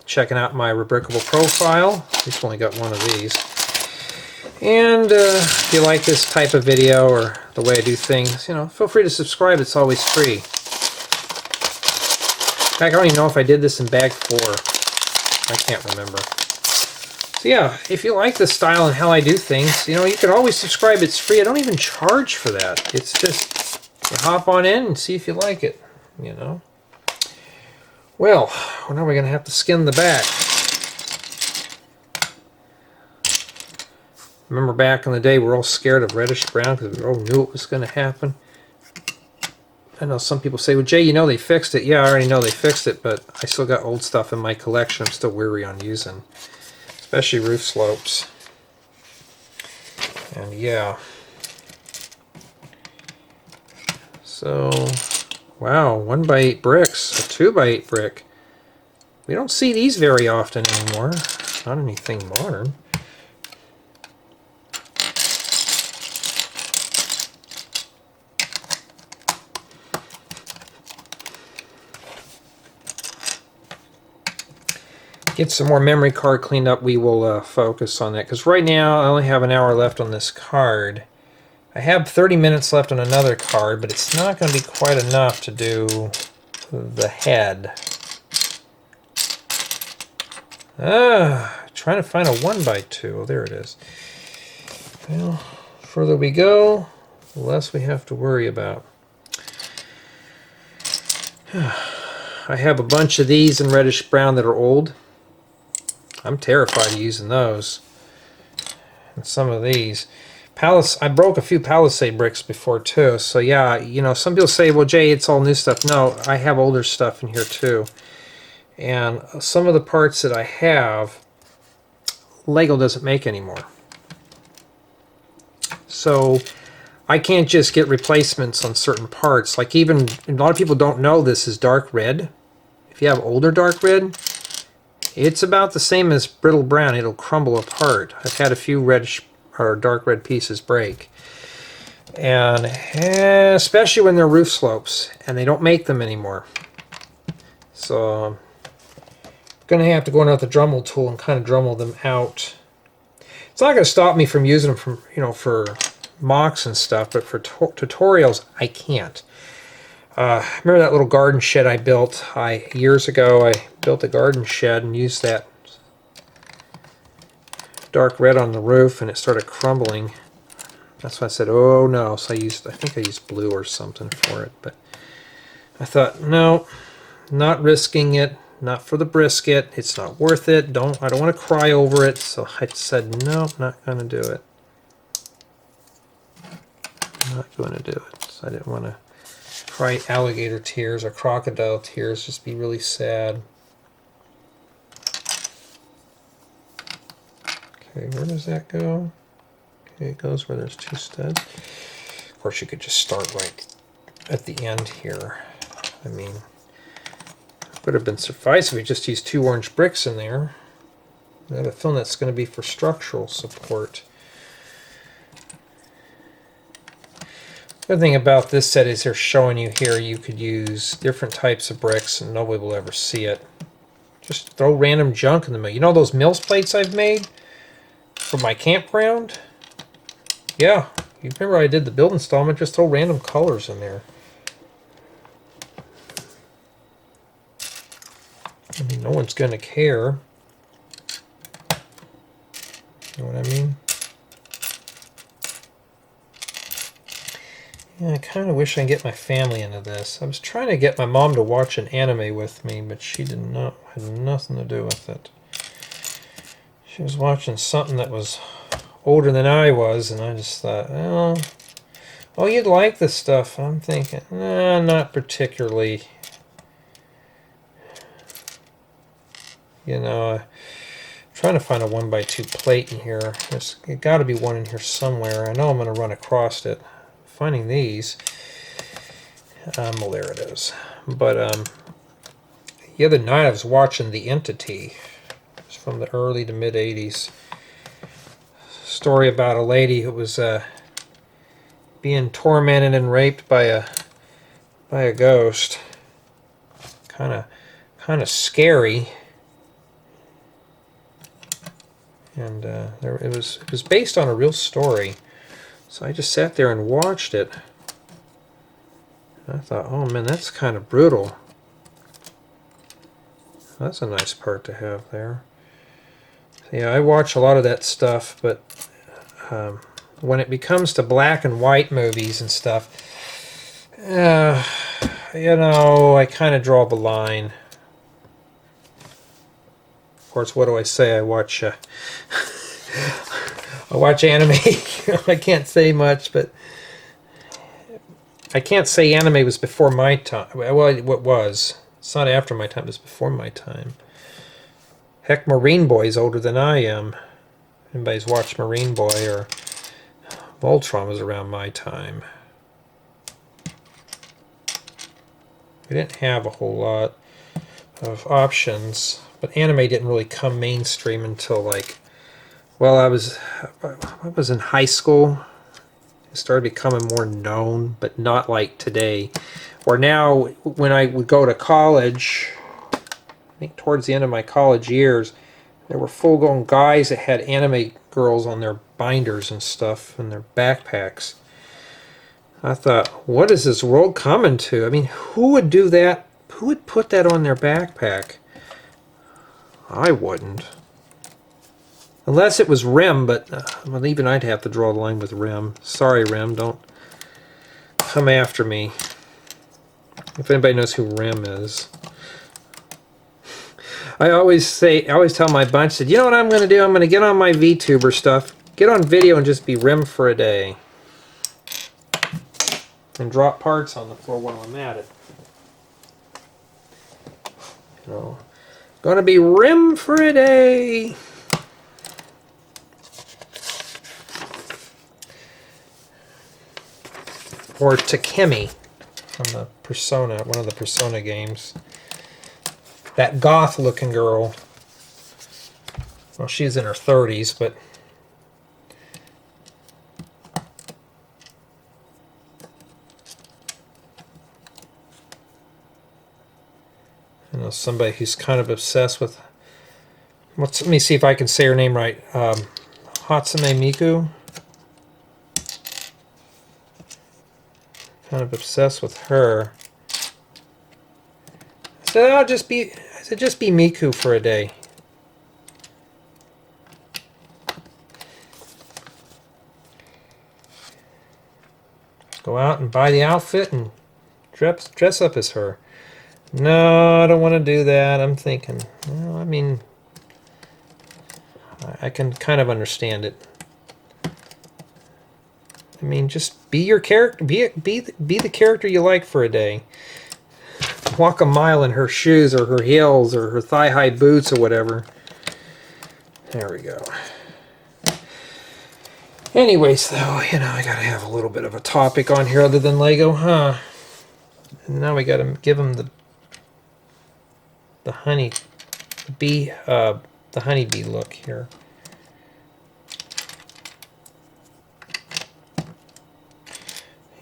checking out my rebrickable profile. I've only got one of these. And if you like this type of video or the way I do things, you know, feel free to subscribe. It's always free. fact, I don't even know if I did this in bag 4. I can't remember. So yeah, if you like the style and how I do things, you know, you can always subscribe. It's free. I don't even charge for that. It's just, you hop on in and see if you like it, you know. Well, now we're going to have to skin the back. Remember back in the day, we were all scared of reddish brown because we all knew it was going to happen. I know some people say, well, Jay, you know they fixed it. Yeah, I already know they fixed it, but I still got old stuff in my collection I'm still weary on using, especially roof slopes. And yeah. So, wow, 1x8 bricks, a 2x8 brick. We don't see these very often anymore. Not anything modern. Get some more memory card cleaned up, we will focus on that. Because right now, I only have an hour left on this card. I have 30 minutes left on another card, but it's not going to be quite enough to do the head. Trying to find a 1x2. Oh, there it is. Well, the further we go, the less we have to worry about. I have a bunch of these in reddish brown that are old. I'm terrified of using those. And some of these. I broke a few Palisade bricks before too, so yeah, you know, some people say, well, Jay, it's all new stuff. No, I have older stuff in here too. And some of the parts that I have, Lego doesn't make anymore. So I can't just get replacements on certain parts. Like even, a lot of people don't know this is dark red. If you have older dark red, it's about the same as brittle brown. It'll crumble apart. I've had a few reddish or dark red pieces break. And especially when they're roof slopes, and they don't make them anymore. So I'm going to have to go in with the Dremel tool and kind of Dremel them out. It's not going to stop me from using them from, you know, for mocks and stuff, but for tutorials, I can't. Remember that little garden shed I built? Years ago, I built a garden shed and used that dark red on the roof, and it started crumbling. That's why I said, oh no. So I think I used blue or something for it, but I thought, no, not risking it, not for the brisket. It's not worth it. I don't want to cry over it. So I said, no, not going to do it. Not going to do it. So I didn't want to cry alligator tears or crocodile tears, just be really sad. Okay, where does that go? Okay, it goes where there's 2 studs. Of course, you could just start right at the end here. I mean, it would have been suffice if we just used 2 orange bricks in there. I have a feeling that's going to be for structural support. The other thing about this set is they're showing you here you could use different types of bricks and nobody will ever see it. Just throw random junk in the middle. You know those Mills plates I've made for my campground? Yeah, you remember I did the build installment, just throw random colors in there. I mean, no one's going to care. You know what I mean? Yeah, I kind of wish I could get my family into this. I was trying to get my mom to watch an anime with me, but she had nothing to do with it. She was watching something that was older than I was, and I just thought, oh, you'd like this stuff. I'm thinking, nah, not particularly. You know, I'm trying to find a 1x2 plate in here. There's got to be one in here somewhere. I know I'm going to run across it. Finding these, well, there it is. But the other night I was watching The Entity. It's from the early to mid 80s. Story about a lady who was being tormented and raped by a ghost. Kind of scary. And it was based on a real story. So I just sat there and watched it. And I thought, oh man, that's kind of brutal. That's a nice part to have there. Yeah, I watch a lot of that stuff, but when it becomes to black and white movies and stuff, you know, I kind of draw the line. Of course, what do I say? I watch anime. I can't say much, but I can't say anime was before my time. Well, what was? It's not after my time. It was before my time. Heck, Marine Boy's older than I am. Anybody's watched Marine Boy or Voltron was around my time. We didn't have a whole lot of options, but anime didn't really come mainstream until like, well, I was in high school. It started becoming more known, but not like today. Or now, when I would go to college, I think towards the end of my college years, there were full-grown guys that had anime girls on their binders and stuff and their backpacks. I thought, what is this world coming to? I mean, who would do that? Who would put that on their backpack? I wouldn't. Unless it was Rim, but well, even I'd have to draw the line with Rim. Sorry, Rim, don't come after me. If anybody knows who Rim is. I always tell my bunch, said, you know what I'm going to do? I'm going to get on my VTuber stuff, get on video and just be Rim for a day. And drop parts on the floor while I'm at it. You know, going to be Rim for a day. Or Takemi from the Persona, one of the Persona games. That goth-looking girl. Well, she's in her 30s, but you know, somebody who's kind of obsessed with. Let me see if I can say her name right. Hatsume Miku. Kind of obsessed with her. So just be Miku for a day. Go out and buy the outfit and dress up as her. No, I don't want to do that. I'm thinking, well, I mean, I can kind of understand it. I mean, just be your character. Be the character you like for a day. Walk a mile in her shoes or her heels or her thigh-high boots or whatever. There we go. Anyways, though, you know, I gotta have a little bit of a topic on here other than Lego, huh? And now we gotta give them the honeybee look here.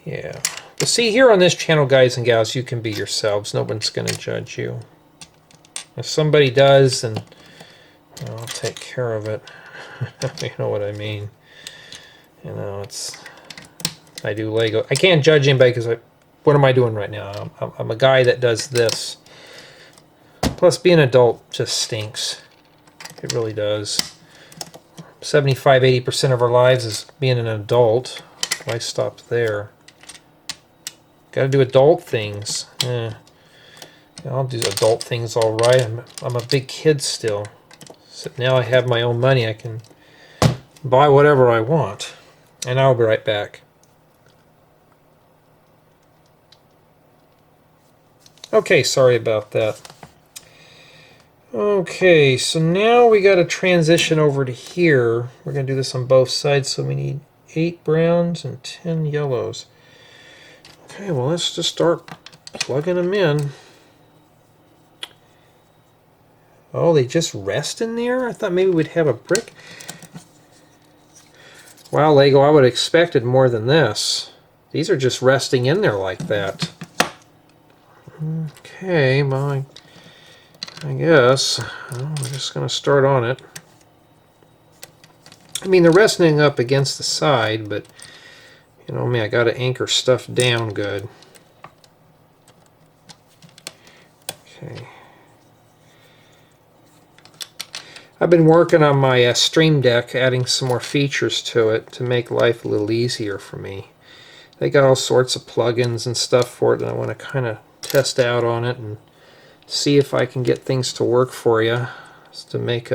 Yeah. But see, here on this channel, guys and gals, you can be yourselves. No one's going to judge you. If somebody does, then well, I'll take care of it. You know what I mean. You know, it's... I do Lego. I can't judge anybody because what am I doing right now? I'm a guy that does this. Plus, being an adult just stinks. It really does. 75–80% of our lives is being an adult. Why stop there? Gotta do adult things. I'll do adult things all right. I'm a big kid still. So now I have my own money. I can buy whatever I want. And I'll be right back. Okay, sorry about that. Okay, so now we got to transition over to here. We're going to do this on both sides, so we need 8 browns and 10 yellows. Okay, well, let's just start plugging them in. Oh, they just rest in there? I thought maybe we'd have a brick. Wow, Lego, I would have expected more than this. These are just resting in there like that. Okay, well, I guess we're just going to start on it. I mean, they're resting up against the side, but you know me, I got to anchor stuff down good. Okay. I've been working on my Stream Deck, adding some more features to it to make life a little easier for me. They got all sorts of plugins and stuff for it, and I want to kind of test out on it and see if I can get things to work for you, just to make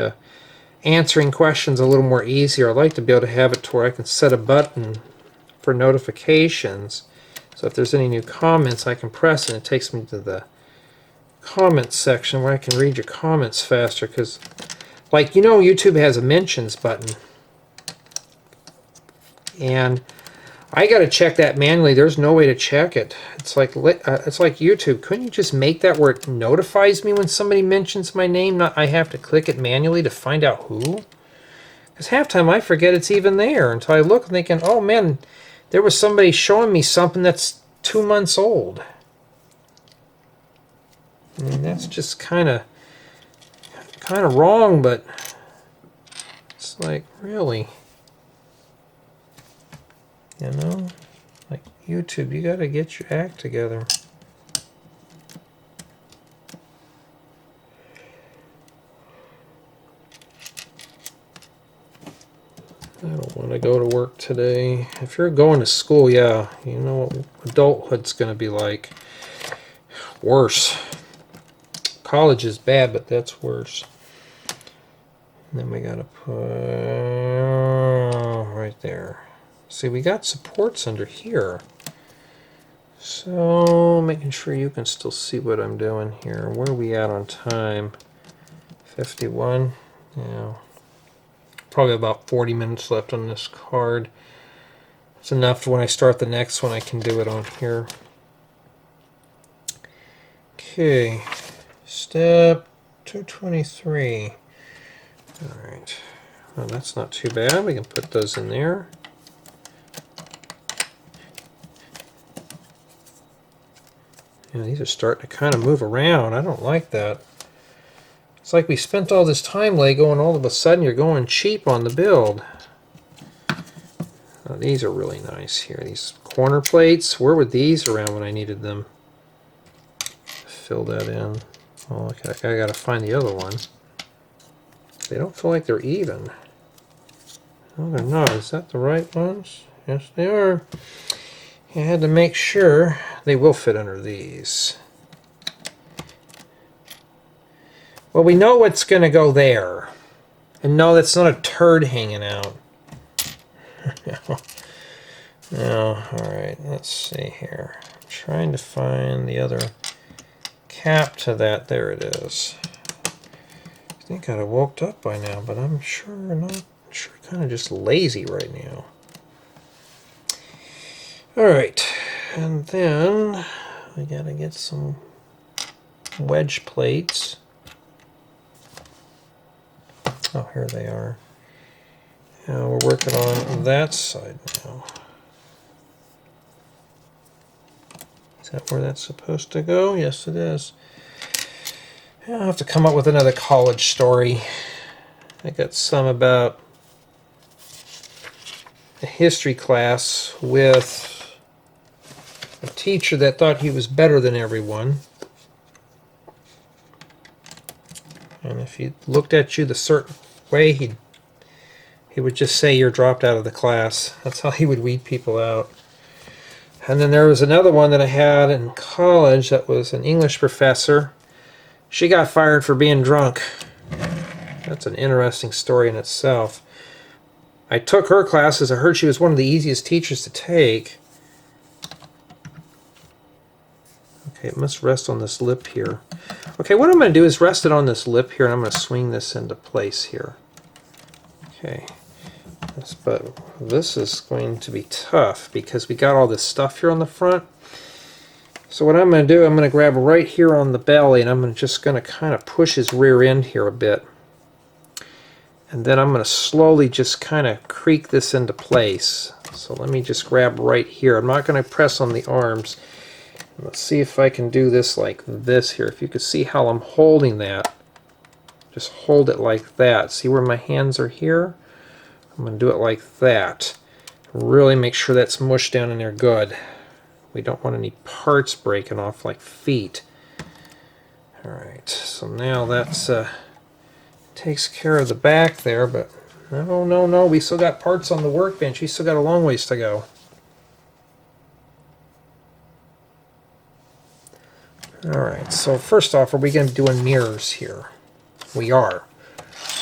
answering questions a little more easier. I'd like to be able to have it to where I can set a button for notifications, so if there's any new comments I can press and it takes me to the comments section where I can read your comments faster, because like, you know, YouTube has a mentions button, and I got to check that manually. There's no way to check it. It's like YouTube. Couldn't you just make that where it notifies me when somebody mentions my name? Not I have to click it manually to find out who? Because half the time I forget it's even there until I look thinking, oh man, there was somebody showing me something that's 2 months old. I mean, that's just kind of wrong, but it's like, really? You know? Like, YouTube, you gotta get your act together. I don't want to go to work today. If you're going to school, yeah, you know what adulthood's going to be like. Worse. College is bad, but that's worse. And then we got to put right there. See, we got supports under here. So, making sure you can still see what I'm doing here. Where are we at on time? 51. Yeah. Probably about 40 minutes left on this card. It's enough when I start the next one I can do it on here. Okay, step 223. Alright, well that's not too bad. We can put those in there. Yeah, these are starting to kind of move around. I don't like that. It's like we spent all this time Lego and all of a sudden you're going cheap on the build. Oh, these are really nice here. These corner plates, where were these around when I needed them? Fill that in. Oh, okay, I gotta find the other one. They don't feel like they're even. No, they're not. Is that the right ones? Yes, they are. I had to make sure they will fit under these. Well, we know what's going to go there. And no, that's not a turd hanging out. No, alright, let's see here. I'm trying to find the other cap to that. There it is. I think I'd have woke up by now, but I'm sure not. Sure, kind of just lazy right now. Alright, and then we gotta get some wedge plates. Oh, here they are. Now we're working on that side now. Is that where that's supposed to go? Yes, it is. I'll have to come up with another college story. I got some about a history class with a teacher that thought he was better than everyone. And if he looked at you the certain way, he would just say you're dropped out of the class. That's how he would weed people out. And then there was another one that I had in college that was an English professor. She got fired for being drunk. That's an interesting story in itself. I took her classes. I heard she was one of the easiest teachers to take. Okay, it must rest on this lip here. Okay, what I'm going to do is rest it on this lip here, and I'm going to swing this into place here. Okay, but this is going to be tough because we got all this stuff here on the front. So what I'm going to do, I'm going to grab right here on the belly, and I'm just going to kind of push his rear end here a bit. And then I'm going to slowly just kind of creak this into place. So let me just grab right here. I'm not going to press on the arms. Let's see if I can do this like this here. If you can see how I'm holding that, just hold it like that. See where my hands are here? I'm going to do it like that. Really make sure that's mushed down in there good. We don't want any parts breaking off like feet. Alright, so now that's Takes care of the back there, but no, no, no, we still got parts on the workbench. We still got a long ways to go. Alright, so first off, are we going to be doing mirrors here? We are.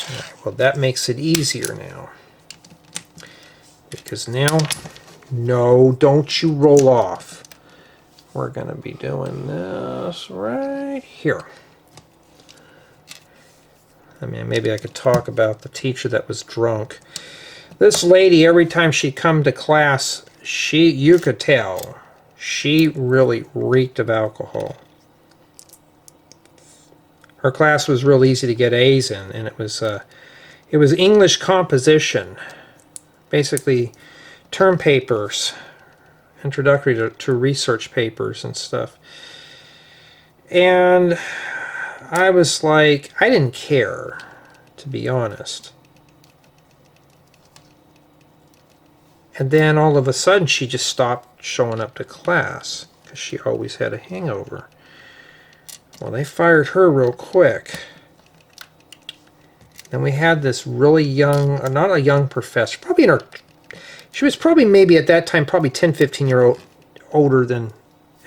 Right, well, that makes it easier now. Because now, no, don't you roll off. We're going to be doing this right here. I mean, maybe I could talk about the teacher that was drunk. This lady, every time she come to class, you could tell, she really reeked of alcohol. Her class was real easy to get A's in, and it was English composition, basically term papers, introductory to research papers and stuff. And I was like, I didn't care, to be honest. And then all of a sudden she just stopped showing up to class because she always had a hangover. Well, they fired her real quick. Then we had this really young, not a young professor, probably in her, she was probably maybe at that time probably 10, 15 years older than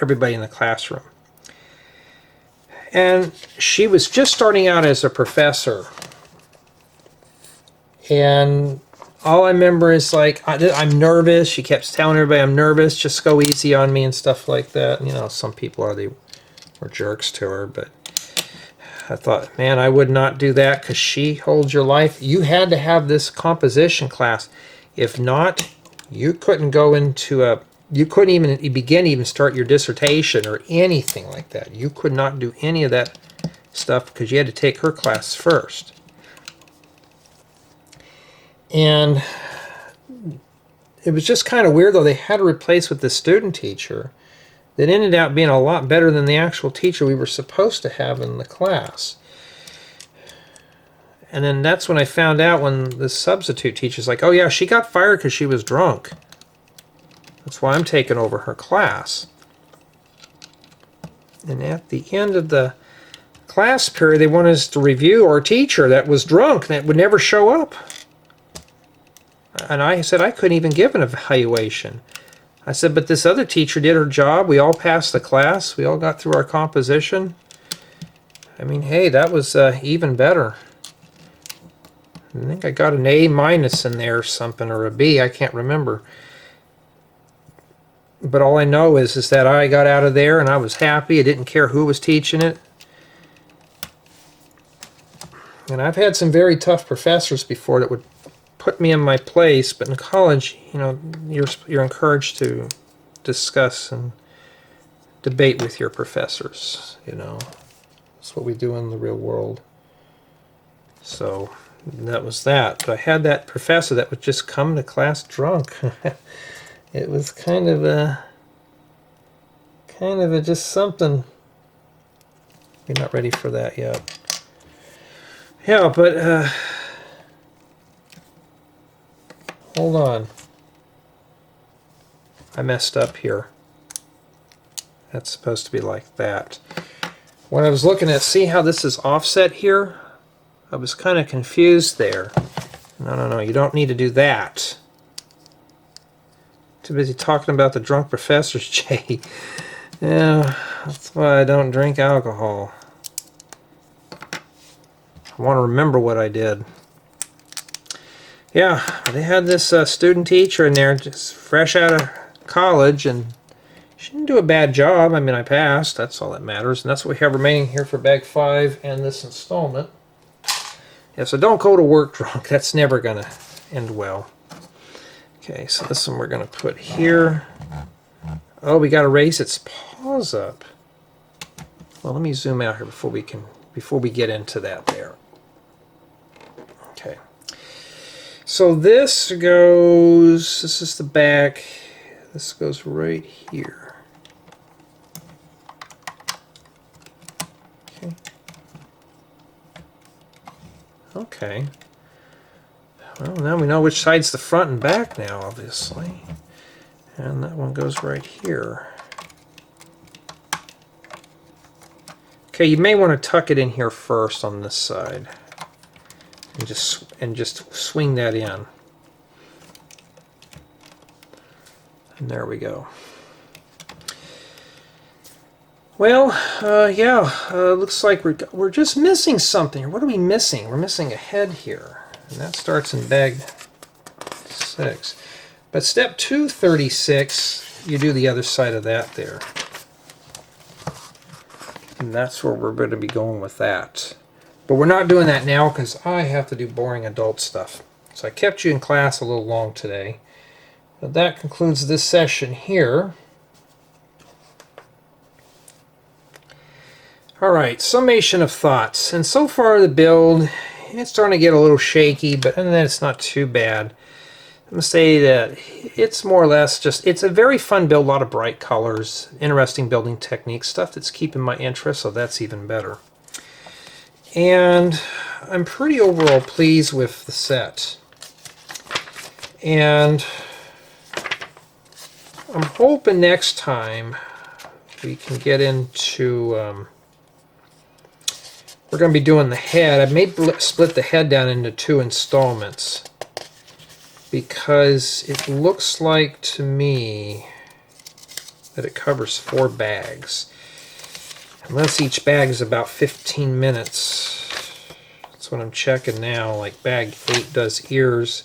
everybody in the classroom. And she was just starting out as a professor. And all I remember is like, I'm nervous. She kept telling everybody I'm nervous, just go easy on me and stuff like that. You know, some people were jerks to her, but I thought, man, I would not do that because she holds your life. You had to have this composition class. If not, you couldn't go into you couldn't even start your dissertation or anything like that. You could not do any of that stuff because you had to take her class first. And it was just kind of weird, though. They had to replace with the student teacher that ended up being a lot better than the actual teacher we were supposed to have in the class. And then that's when I found out, when the substitute teacher's like, oh yeah, she got fired because she was drunk. That's why I'm taking over her class. And at the end of the class period, they wanted us to review our teacher that was drunk, that would never show up. And I said I couldn't even give an evaluation. I said, but this other teacher did her job. We all passed the class. We all got through our composition. I mean, hey, that was even better. I think I got an A- in there or something, or a B. I can't remember. But all I know is that I got out of there and I was happy. I didn't care who was teaching it. And I've had some very tough professors before that would put me in my place, but in college, you know, you're encouraged to discuss and debate with your professors, you know. That's what we do in the real world. So that was that. But I had that professor that would just come to class drunk. It was kind of a just something. You're not ready for that yet. Yeah, but hold on. I messed up here. That's supposed to be like that. When I was looking at, see how this is offset here? I was kind of confused there. No, you don't need to do that. Too busy talking about the drunk professors, Jay. Yeah, that's why I don't drink alcohol. I want to remember what I did. Yeah, they had this student teacher in there, just fresh out of college, and she didn't do a bad job. I mean, I passed. That's all that matters. And that's what we have remaining here for bag 5 and this installment. Yeah, so don't go to work drunk. That's never going to end well. Okay, so this one we're going to put here. Oh, we got to raise its paws up. Well, let me zoom out here before we get into that there. Okay. So this is the back. This goes right here. Okay. Okay. Well, now we know which side's the front and back now, obviously. And that one goes right here. Okay, you may want to tuck it in here first on this side. and just swing that in. And there we go. Well, yeah, looks like we're just missing something. What are we missing? We're missing a head here, and that starts in bag 6. But step 236, you do the other side of that there. And that's where we're going to be going with that. But we're not doing that now because I have to do boring adult stuff. So I kept you in class a little long today. But that concludes this session here. Alright, summation of thoughts. And so far the build, it's starting to get a little shaky, but other than that it's not too bad. I'm going to say that it's more or less just, it's a very fun build, a lot of bright colors, interesting building techniques, stuff that's keeping my interest, so that's even better. And I'm pretty overall pleased with the set. And I'm hoping next time we can get into, we're going to be doing the head. I may split the head down into 2 installments, because it looks like to me that it covers 4 bags. Unless each bag is about 15 minutes. That's what I'm checking now. Like bag 8 does ears.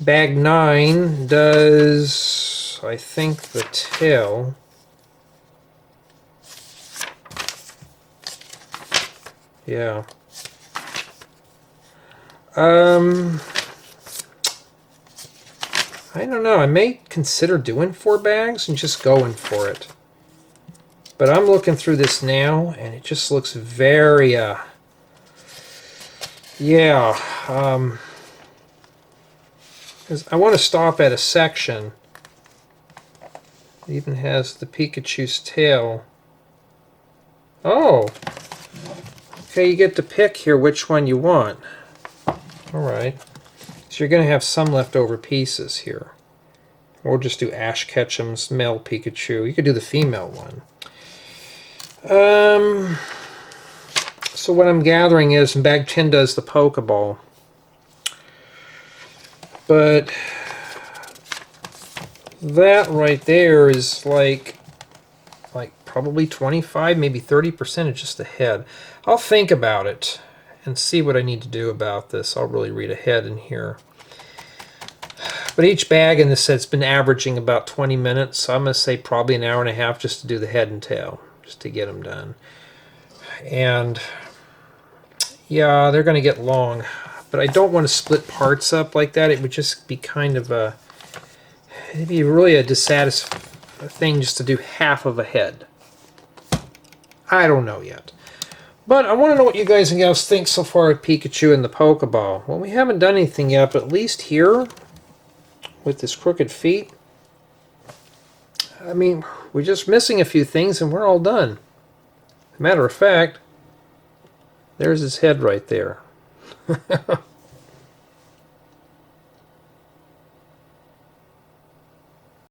Bag 9 does, I think, the tail. Yeah. I don't know. I may consider doing 4 bags and just going for it. But I'm looking through this now, and it just looks very, yeah. Because I want to stop at a section. It even has the Pikachu's tail. Oh! Okay, you get to pick here which one you want. Alright. So you're going to have some leftover pieces here. Or just do Ash Ketchum's male Pikachu. You could do the female one. So what I'm gathering is bag 10 does the Poke Ball. But that right there is like probably 25, maybe 30% of just the head. I'll think about it and see what I need to do about this. I'll really read ahead in here. But each bag in this set's been averaging about 20 minutes, so I'm going to say probably an hour and a half just to do the head and tail, just to get them done. And yeah, they're going to get long, but I don't want to split parts up like that. It would just be kind of a, it'd be really a dissatisfying thing just to do half of a head. I don't know yet. But I want to know what you guys and gals think so far of Pikachu and the Poke Ball. Well, we haven't done anything yet, but at least here, with this crooked feet, I mean, we're just missing a few things and we're all done. Matter of fact, there's his head right there.